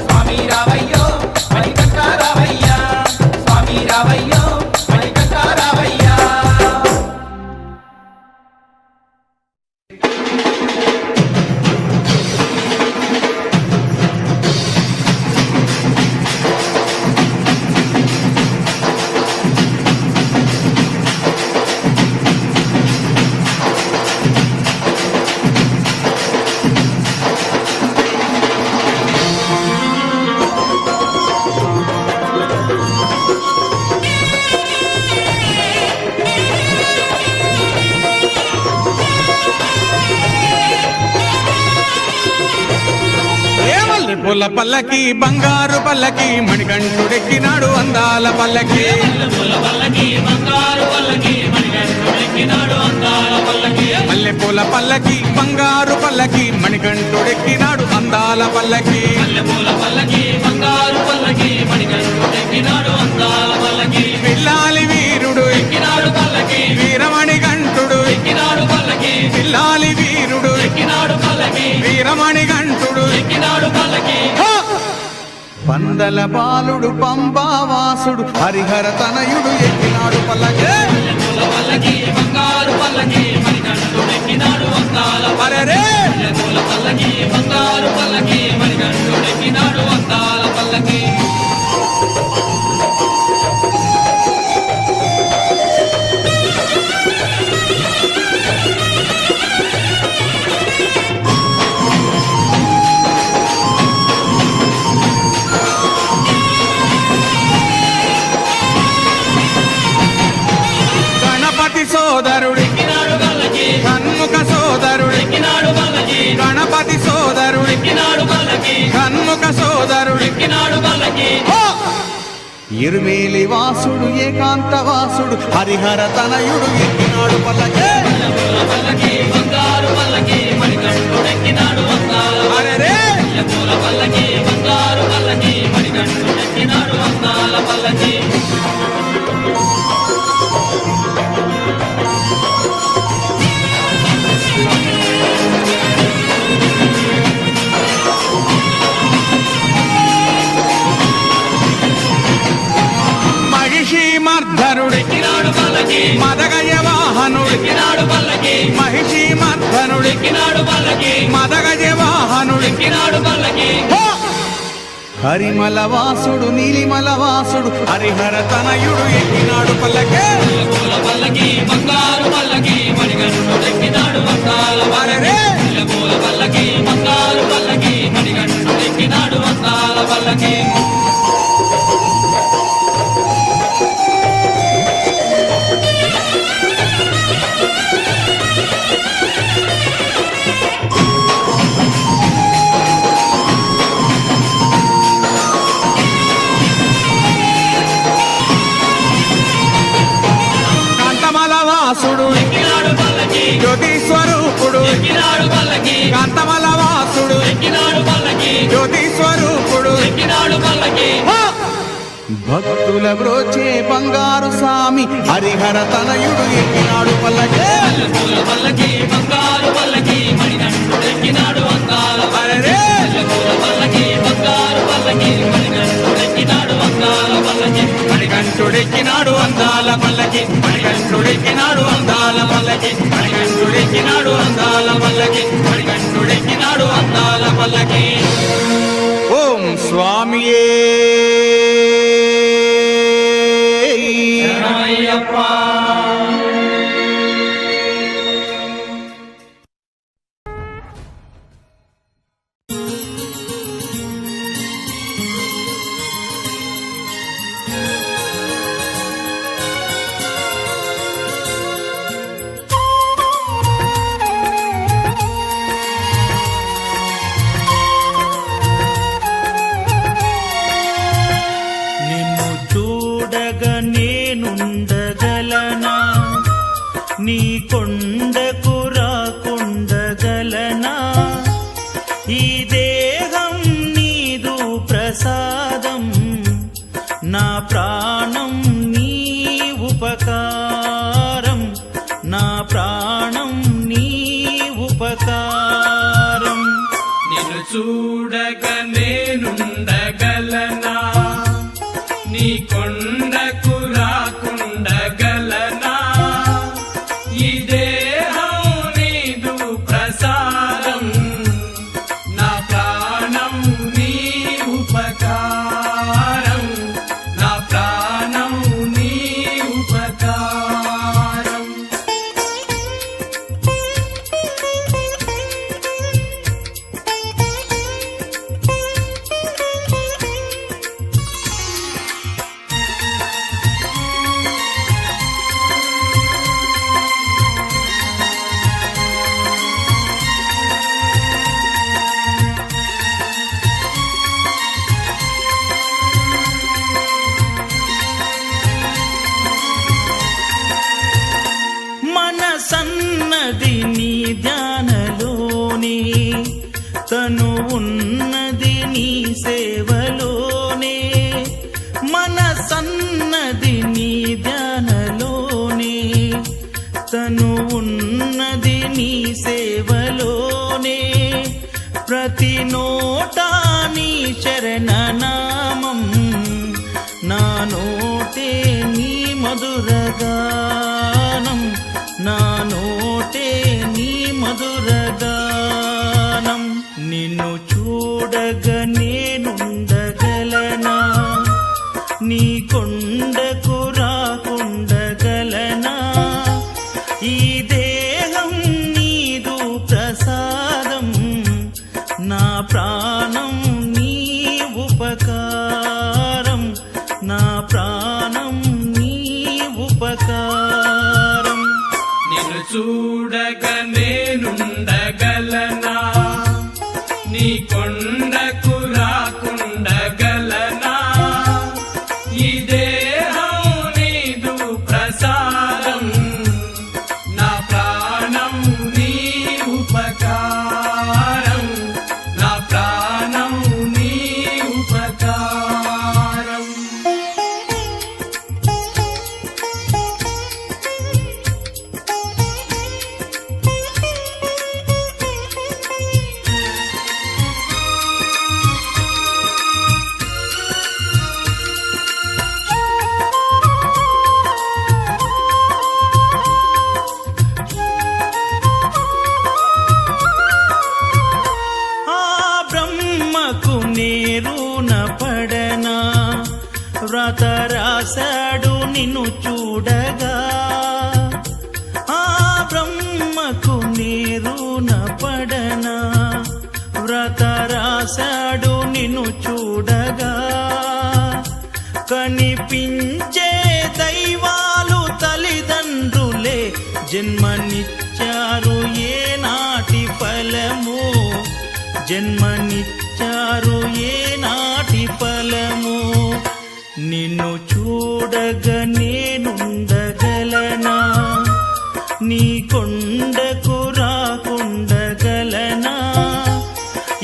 స్వామి రావయ్యో మణికంఠ రావయ్యా స్వామి రావయ్యో మణికంఠ రావయ్యా ఏమల్లి పుల్ల పల్లకి బంగారు పల్లకి మణికంఠుడెక్కినాడు అందాల పల్లకి మల్లె పూల పల్లకి బంగారు పల్లకి మణికంఠుడెక్కినాడు అందాల పల్లకి పిల్లాలి వీరుడు ఎక్కినాడు పల్లకి వీరమణి గంటుడు ఎక్కినాడు పల్లకి పిల్లాలి వీరుడు ఎక్కినాడు పల్లకి వీరమణి గంటుడు ఎక్కినాడు పల్లకి పందల బాలుడు పంబావాసుడు హరిహర తనయుడు ఎక్కినాడు పల్లకి అరెరే! గణపతి సోదరుడు షణ్ముఖ సోదరుడు గణపతి సోదరుడు షణ్ముఖ సోదరుడు ఇరుమేలి వాసుడు ఏకాంత వాసుడు హరిహర తనయుడు ఎక్కినాడు పల్లకి అరెరే! మహిషి మర్ధనుడు మదగజ వాహనుడు మహిషి మర్ధనుడు మదగజ వాహనుడు హరిమల వాసుడు నీలిమల వాసుడు హరిహర తనయుడు ఎక్కినాడు పల్లకే అరెరే! కాంతమల వాసుడు జ్యోతి స్వరూపుడు కాంతమల వాసుడు జ్యోతి స్వరూపుడు భక్తుల బ్రోచే బంగారు స్వామి హరిహర తనయుడు ఎక్కినాడు పల్లకే అరెరే! మణికంఠుడెక్కినాడు అందాల పల్లకి మణికంఠుడెక్కినాడు అందాల పల్లకి మణికంఠుడెక్కినాడు అందాల పల్లకి మణికంఠుడెక్కినాడు అందాల పల్లకి ఓం స్వామియే నీ కొండకు రాకుండగలనా ఈ దేహం నీదు ప్రసాదం నా ప్రాణం నీ ఉపకారం నా ప్రాణం నీ ఉపకారం నిన్ను చూడగ నేనుండగలనా నీ కొండకు రాకుండగలనా ఈ దేహం నీదు ప్రసాదం నా ప్రాణం నీ ఉపకారం నా ప్రాణం నీ ఉపకారం మనసన్నది నీ ధ్యానలోనే తను ఉన్నది నీ సేవలోనే మనసన్నది నీ ధ్యానలోనే తను ఉన్నది నీ సేవలోనే ప్రతి నోటా నీ చరణనామం నా నోటే నీ మధురగానం నా నోటే నీ మధురగానం నిన్ను చూడగ నేనుండగలనా నీ కొండకు రాకుండగలనా ఈ దేహం నీదు ప్రసాదం నా ప్రాణం నీ ఉపకారం నా ప్రాణం నీ ఉపకారం నిన్ను చూడగ నేనుండగలనా నీ కొండకు రాకుండగలనా ఈ దేహం నీదు ప్రసాదం నా ప్రాణం నీ ఉపకారం నా ప్రాణం నీ ఉపకారం ఆ బ్రహ్మకు నేరున పడనా వ్రత రాశాడు నిన్ను చూడగా ఆ బ్రహ్మకు నేరున పడనా వ్రత రాశాడు నిన్ను చూడగా కనిపించే దైవాలు తల్లిదండ్రులే జన్మనిచ్చారు ఏనాటి ఫలము జన్మనిచ్చారు ఏనాటి ఫలము నిన్ను చూడగ నేనుండగలనా నీ కొండకు రాకుండగలనా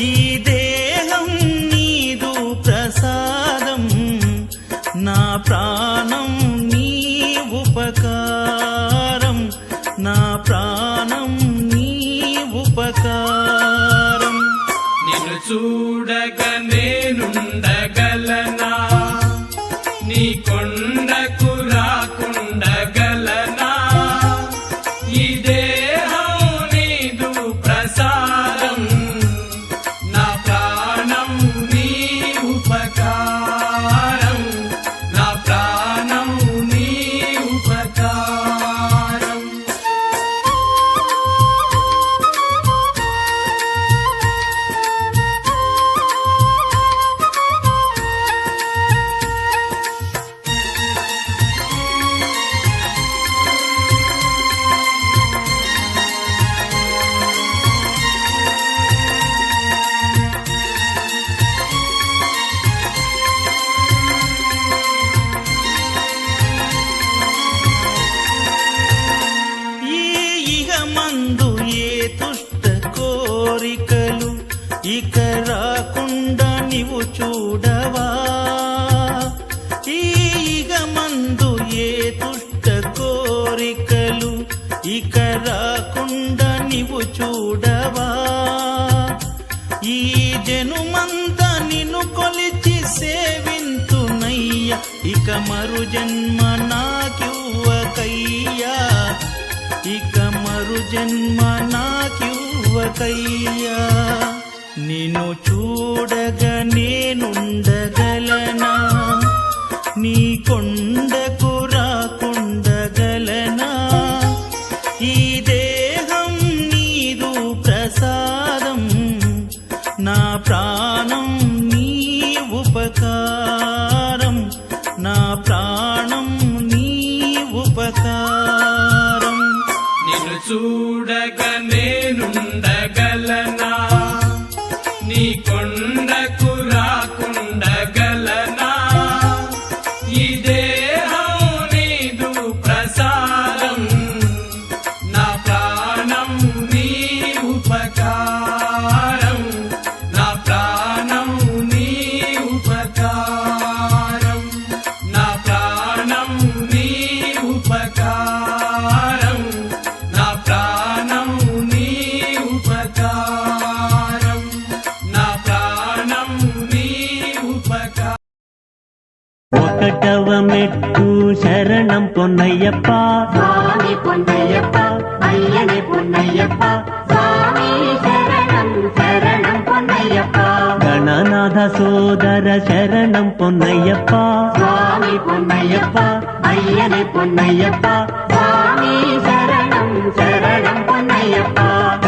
ఈ దేహం నీదు ప్రసాదం నా ప్రాణం నీ ఉపకారం నా ప్రాణం నీ ఉపకారం నిన్ను చూడగ నేనుండగలనా నీ కొండకు రాకుండగలనా ఈ దేహం నీదు ప్రసాదం నా ప్రాణం నీ ఉపకారం నా ప్రాణం నీ ఉపకారం ఇక రాకుండా నీవు చూడవా ఈ జనుమంతా నిన్ను కొలిచి సేవింతునయ్యా ఇక మరు జన్మ నాకివ్వకయ్యా ఇక మరు జన్మ నాకివ్వకయ్యా నిన్ను చూడగా నేనుండగలనా నీ కొండకు రాకుండగలనా ఈ దేహం నీదు ప్రసాదం నా ప్రాణం నీ ఉపకారం నా ప్రాణం నీ ఉపకారం నిన్ను చూడగా నేనుండగలనా నీ కొండకు రాకుండగలనా ఈ దేహం నీదు ప్రసాదం నా ప్రాణం నీ ఉపకారం నా ప్రాణం నీ ఉపకారం నా ప్రాణం నీ ఉపకారం నా ప్రాణం నీ ఉపకారం నా ప్రాణం నీ ఉపకారం ఒకటవ మెట్టు శరణం పొన్నయ్యప్ప స్వామి పొన్నయ్యప్ప అయ్యనే పొన్నయ్యప్ప స్వామి శరణం శరణం పొన్నయ్యప్ప గణనాథ సోదర శరణం పొన్నయ్యప్ప స్వామి పొన్నయ్యప్ప అయ్యనే పొన్నయ్యప్ప స్వామి శరణం శరణం పొన్నయ్యప్ప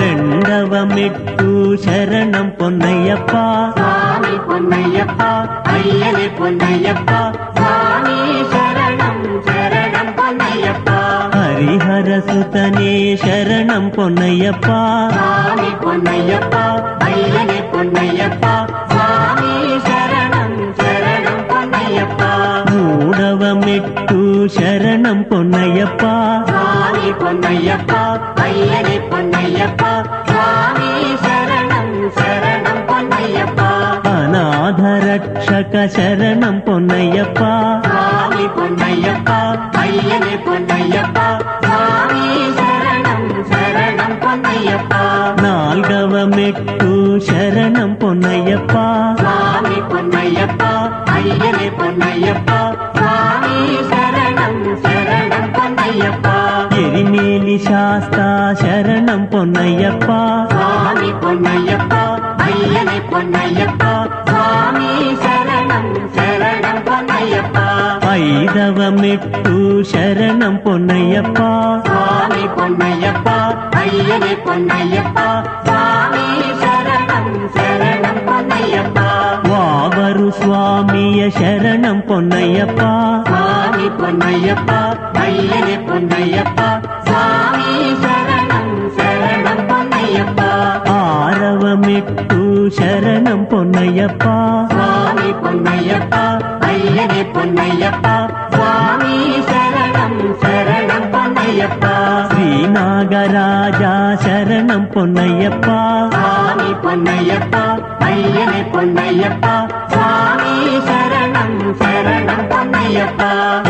రెండవ మెట్టు శరణం పొన్నయ్యప్ప స్వామి పొన్నయ్యప్ప అయ్యనే పొన్నయ్యప్ప స్వామి శరణం శరణం పొన్నయ్యప్ప హరిహర సుతనే శరణం పొన్నయ్యప్ప స్వామి పొన్నయ్యప్ప అయ్యనే పొన్నయ్యప్ప స్వామి శరణం శరణం పొన్నయ్యప్ప మూడవ మెట్టు శరణం పొన్నయ్యప్ప స్వామి పొన్నయ్యప్ప అయ్యనే పొన్నయ్యప్ప స్వామి శరణం శరణం పొన్నయ్యప్ప అనాథ రక్షక శరణం పొన్నయ్యప్ప స్వామి పొన్నయ్యప్ప అయ్యనే పొన్నయ్యప్ప స్వామి శరణం శరణం పొన్నయ్యప్ప నాల్గవ మెట్టు శరణం పొన్నయ్యప్ప స్వామి పొన్నయ్యప్ప అయ్యనే పొన్నయ్యప్ప స్వామి శరణం శరణం పొన్నయ్యప్ప ఎరిమేలి శాస్త శరణం పొన్నయ్యప్ప స్వామి పొన్నయ్యప్ప అయ్యనే పొన్నయ్యప్ప స్వామి శరణం శరణం పొన్నయ్యప్ప ఐదవ మెట్టు శరణం పొన్నయ్యప్ప స్వామి పొన్నయ్యప్ప అయ్యనే పొన్నయ్యప్ప స్వామి శరణం శరణం పొన్నయ్యప్ప వావరు స్వామియ శరణం పొన్నయ్యప్ప స్వామి పొన్నయ్యప్ప అయ్యనే పొన్నయ్యప్ప స్వామి శరణం శరణం పొన్నయ్యప్ప ఆరవ మెట్టు శరణం పొన్నయ్యప్ప స్వామి పొన్నయ్యప్ప అయ్యనే పొన్నయ్యప్ప స్వామి శరణం శరణం పొన్నయ్యప్ప శ్రీనాగరాజా శరణం పొన్నయ్యప్ప స్వామి పొన్నయ్యప్ప అయ్యనే పొన్నయ్యప్ప స్వామి శరణం శరణం పొన్నయ్యప్ప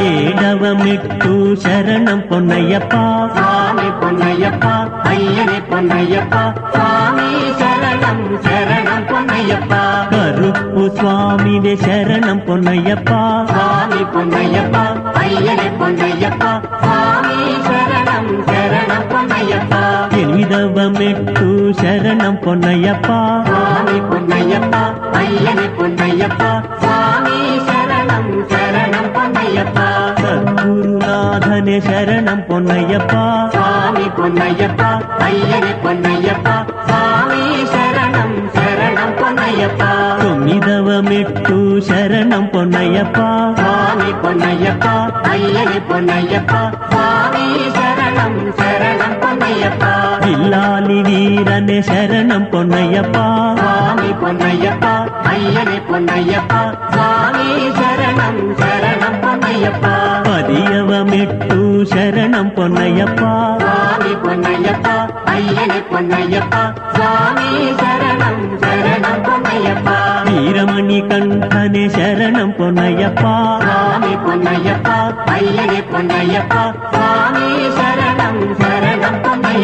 ఏడవ మెట్టు శరణం పొన్నయ్యప్ప స్వామి పొన్నయ్యప్ప అయ్యనే పొన్నయ్యప్ప స్వామి శరణం శరణం పొన్నయ్యప్ప కరుప్పు స్వామివే శరణం పొన్నయ్యప్ప స్వామి పొన్నయ్యప్ప అయ్యనే పొన్నయ్యప్ప స్వామి శరణం శరణం పొన్నయ్యప్ప ఎనిమిదవ మెట్టు శరణం పొన్నయ్యప్ప స్వామి పొన్నయ్యప్ప అయ్యనే పొన్నయ్యప్ప స్వామి శరణం శరణం పొన్నయ్యప్ప సద్గురునాథనే శరణం పొన్నయ్యప్ప స్వామి పొన్నయ్యప్ప అయ్యనే పొన్నయ్యప్ప స్వామి శరణం శరణం పొన్నయ్యప్ప తొమ్మిదవ మెట్టు శరణం పొన్నయ్యప్ప స్వామి పొన్నయ్యప్ప అయ్యనే పొన్నయ్యప్ప స్వామి శరణం శరణం పొన్నయ్యప్ప పిల్లాలి వీరనే శరణం పొన్నయ్యప్ప స్వామి పొన్నయ్యప్ప అయ్యనే పొన్నయ్యప్ప స్వామి శరణం శరణం పొన్నయ్యప్ప పదియవ మెట్టు శరణం పొన్నయ్యప్ప స్వామి పొన్నయ్యప్ప అయ్యనే పొన్నయ్యప్ప స్వామి శరణం శరణం పొన్నయ్యప్ప వీరమణి కంఠనే శరణం పొన్నయ్యప్ప స్వామి పొన్నయ్యప్ప అయ్యనే పొన్నయ్యప్ప స్వామి శరణం శరణం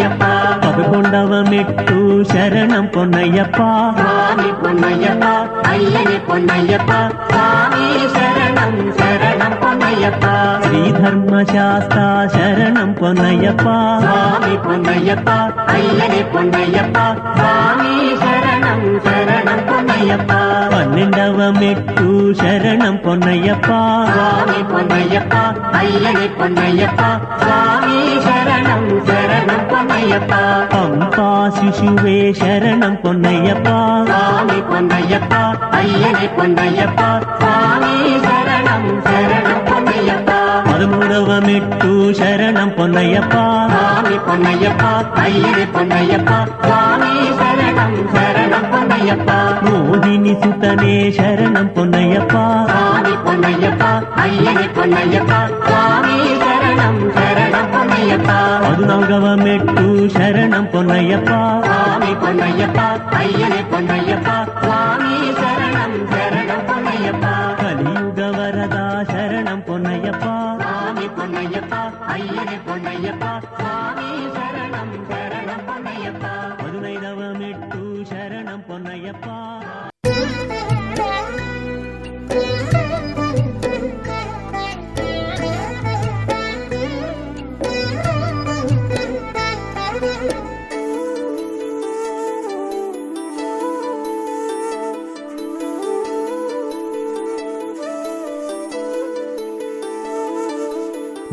పొన్నయ్యప్ప 11వ మెట్టు శరణం పొన్నయ్యప్ప స్వామి పొన్నయ్యప్ప అయ్యని పొన్నయ్యప్ప స్వామి శరణం శరణం పొన్నయ్యప్ప శ్రీధర్మశాస్త్ర శరణం పొన్నయ్యప్ప స్వామి పొన్నయ్యప్ప అయ్యని పొన్నయ్యప్ప స్వామి శరణం శరణం పొన్నయ్యప్ప 12వ మెట్టు శరణం పొన్నయ్యప్ప స్వామి పొన్నయ్యప్ప అయ్యని పొన్నయ్యప్ప స్వామి శరణం శరణం పొన్నయ్యప్ప పంపా శిశువే శరణం పొన్నయ్యప్ప స్వామి పొన్నయ్యప్ప అయ్యని పొన్నయ్యప్ప స్వామి శరణం శరణం పొన్నయ్యప్ప 13వ మెట్టు శరణం పొన్నయ్యప్ప స్వామి పొన్నయ్యప్ప అయ్యని పొన్నయ్యప్ప స్వామి శరణం శరణం పొన్నయ్యప్ప మోహిని సుతనే శరణం పొన్నయ్యప్ప స్వామి పొన్నయ్యప్ప అయ్యని పొన్నయ్యప్ప స్వామి శరణం శరణం పొన్నయ్యప్ప 14వ మెట్టు శరణం పొన్నయ్యప్ప స్వామి పొన్నయ్యప్ప అయ్యని పొన్నయ్యప్ప స్వామి శరణం శరణం పొన్నయ్యప్ప కలియుగ వరద శరణం పొన్నయ్యప్ప స్వామి పొన్నయ్యప్ప అయ్యని పొన్నయ్యప్ప స్వామి శరణం శరణం పొన్నయ్యప్ప 15వ మెట్టు శరణం పొన్నయ్యప్ప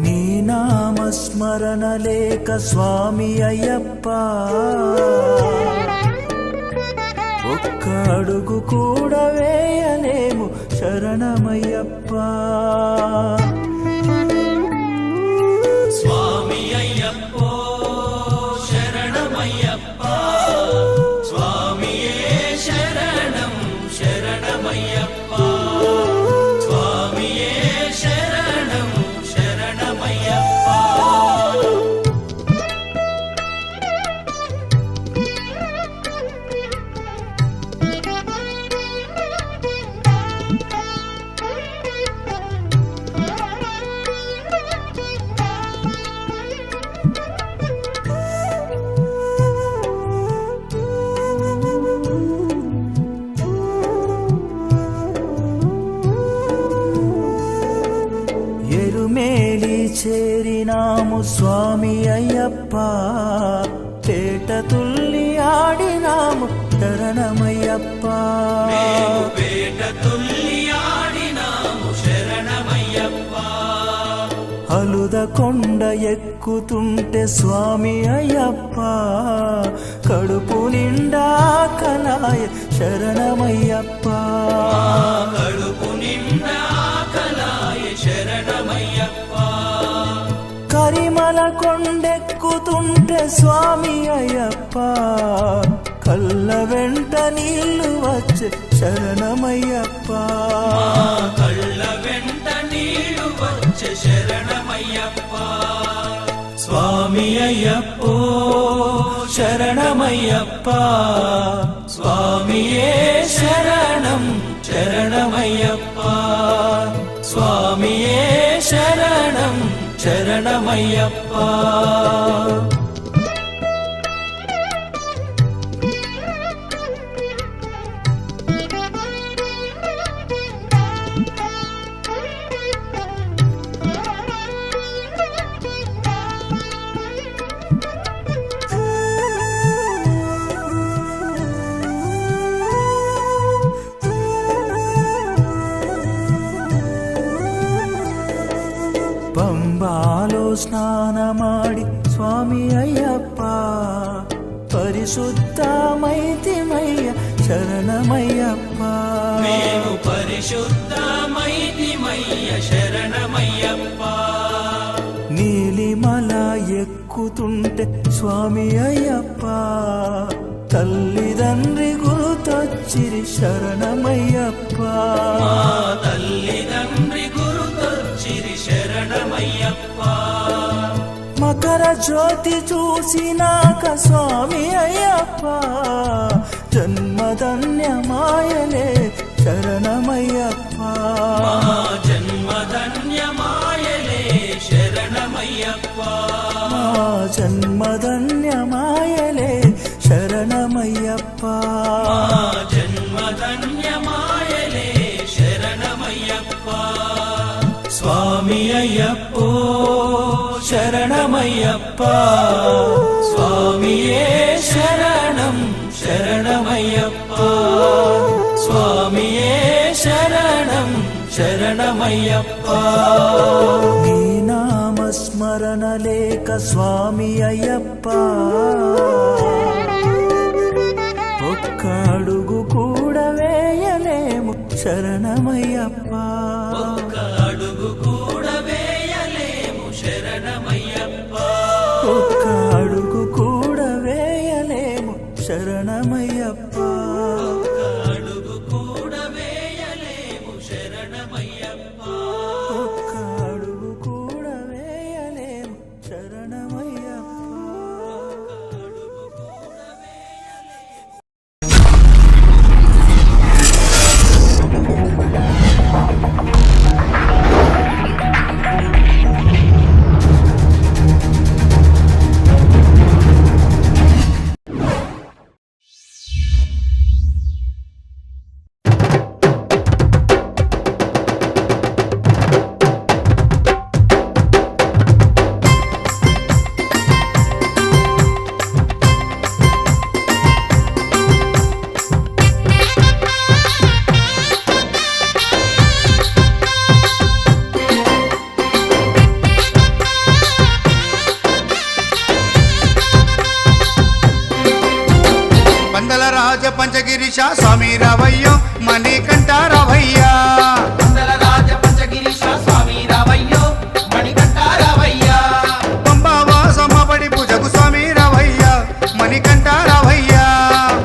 నీ నామస్మరణ లేక స్వామి అయ్యప్ప ఒక్క అడుగు కూడా వేయలేము శరణమయ్యప్ప స్వామి అయ్యప్పో శరణమయ్యప్ప స్వామియే శరణం శరణమయ్యప్ప స్వామియే శరణం శరణమయ్యప్ప ఎరుమేలి చేరినాము స్వామి అయ్యప్ప పేట తుల్లి ఆడినాము శరణమయ్యప్ప పేట తుల్లి ఆడినాము శరణమయ్యప్ప అలుద కొండ ఎక్కుతుంటే స్వామి అయ్యప్ప కడుపు నిండా కలాయ శరణమయ్యప్ప కడుపు నిండా కలాయ శరణమయ్యప్ప కరిమల కొండెక్కుతుంటే స్వామి అయ్యప్ప కళ్ళ వెంట నీళ్లు వచ్చే శరణమయ్యప్ప కళ్ళ వెంట నీళ్లు వచ్చే శరణమయ్యప్ప స్వామి అయ్యప్పో శరణమయ్యప్ప స్వామియే శరణం శరణమయ్యప్ప స్వామియే శరణం శరణమయ్యప్ప పంబాలో స్నానమాడి స్వామి అయ్యప్ప పరిశుద్ధమైతిమయ్య శరణమయ్యప్ప మేము పరిశుద్ధమైతిమయ్య శరణమయ్యప్ప నీలిమల ఎక్కుతుంటే స్వామి అయ్యప్ప తల్లిదండ్రి గురుతొచ్చిరి శరణమయ్యప్ప తల్లిదండ్రి గురుతొచ్చిరి శరణమయ్యప్ప మకర జ్యోతి చూసినాక స్వామి అయ్యప్ప జన్మధన్యమాయలే శరణమయ్యప్ప జన్మధన్యమాయలే శరణమయ్యప్ప జన్మధన్యమాయలే శరణమయ్యప్ప జన్మధన్యమాయలే శరణమయ్యప్ప స్వామి అయ్యప్పో శరణమయ్యప్ప స్వామియే శరణం శరణమయ్యప్ప స్వామియే శరణం శరణమయ్యప్ప నీ నామస్మరణ లేక స్వామి అయ్యప్ప ఒక్క అడుగు కూడా వేయలేము శరణమయ్యప్ప ఒక్క అడుగు కూడా వేయలేము శరణమయ్యప్ప ఒక్క అడుగు కూడా వేయలేము శరణమయ్యప్ప ఒక్క అడుగు కూడా వేయలేము శరణమయ్యప్ప ఒక్క అడుగు కూడా వేయలేము శరణమయ్యప్ప పందల రాజ పంచగిరిశ స్వామి రావయ్యో మణికంఠ రావయ్యా మండల రాజ పంచగిరీశ స్వామి రావయ్యో మణికంఠ రావయ్యా పంబావాసమబడి పూజకు స్వామి రావయ్యా మణికంఠ రావయ్యా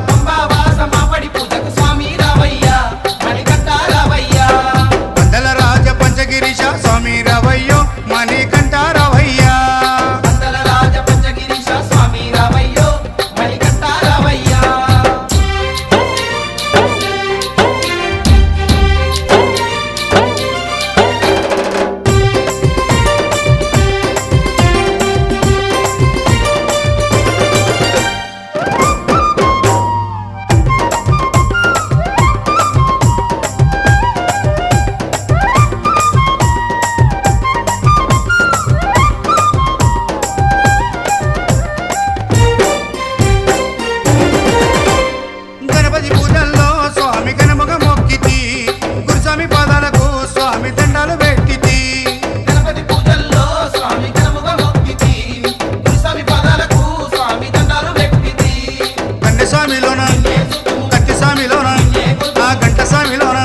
పంబావాసమాపడి పూజకు స్వామి రావయ్యా మణికంఠ రావయ్యా పందల రాజ పంచగిరిశ స్వామి రావయ్యో మణికంఠ రావయ్యా మండల రాజ పంచగిరీశ స్వామి రావయ్యో మణికంఠ రావయ్యా గణపతి పూజల్లో స్వామి గణముగ మొక్కితి గురుస్వామి పాదాలకు స్వామి దండాలు పెట్టితి గణపతి పూజల్లో స్వామి గణముగా మొక్కితి స్వామి పాదాలకు స్వామి దండాలు పెట్టితి కన్నె స్వామిలోన కత్తి స్వామిలోన ఆ గంట స్వామిలోన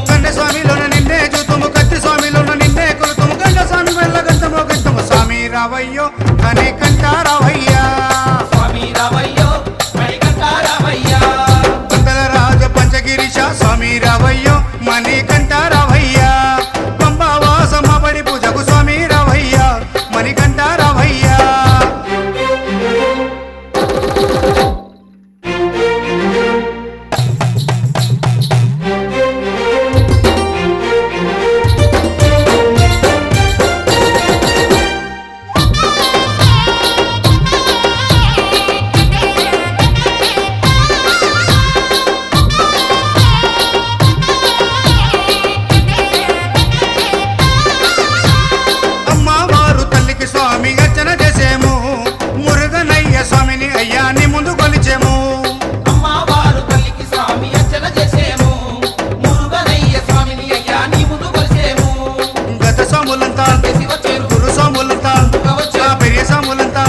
కన్నె స్వామిలోన నిన్నే చూతుము కత్తి స్వామిలోన నిన్నే కొలుతుము గంట స్వామి వెళ్ళ గంటమో గంటము స్వామి రావయ్యో అని కంట రావయ్యా స్వామి రావయ్యో మణికంఠ రావయ్యా పందల రాజ పంచగిరిశ స్వామి రావయ్యో మణికంఠ రావయ్యా పంబావాసమబడి పూజకు స్వామి రావయ్యా మణికంఠ రావయ్యా అమ్మవారు తల్లికి స్వామి అర్చన చేసేము మురుగనయ్య స్వామిని అయ్యాని ముందు కొలిచేము అమ్మవారు తల్లికి స్వామి అర్చన చేసేము మురుగనయ్య స్వామిని అయ్యా నీ ముందు కొలిసేము గత స్వాములంతా గురు స్వాములంతా ఆ పెరియ స్వాములంతా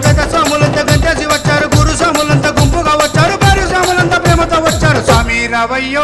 గత స్వాములంతా గంటేసి వచ్చారు గురు స్వాములంతా గుంపుగా వచ్చారు పేరు స్వాములంతా ప్రేమతో వచ్చారు స్వామి రావయ్యో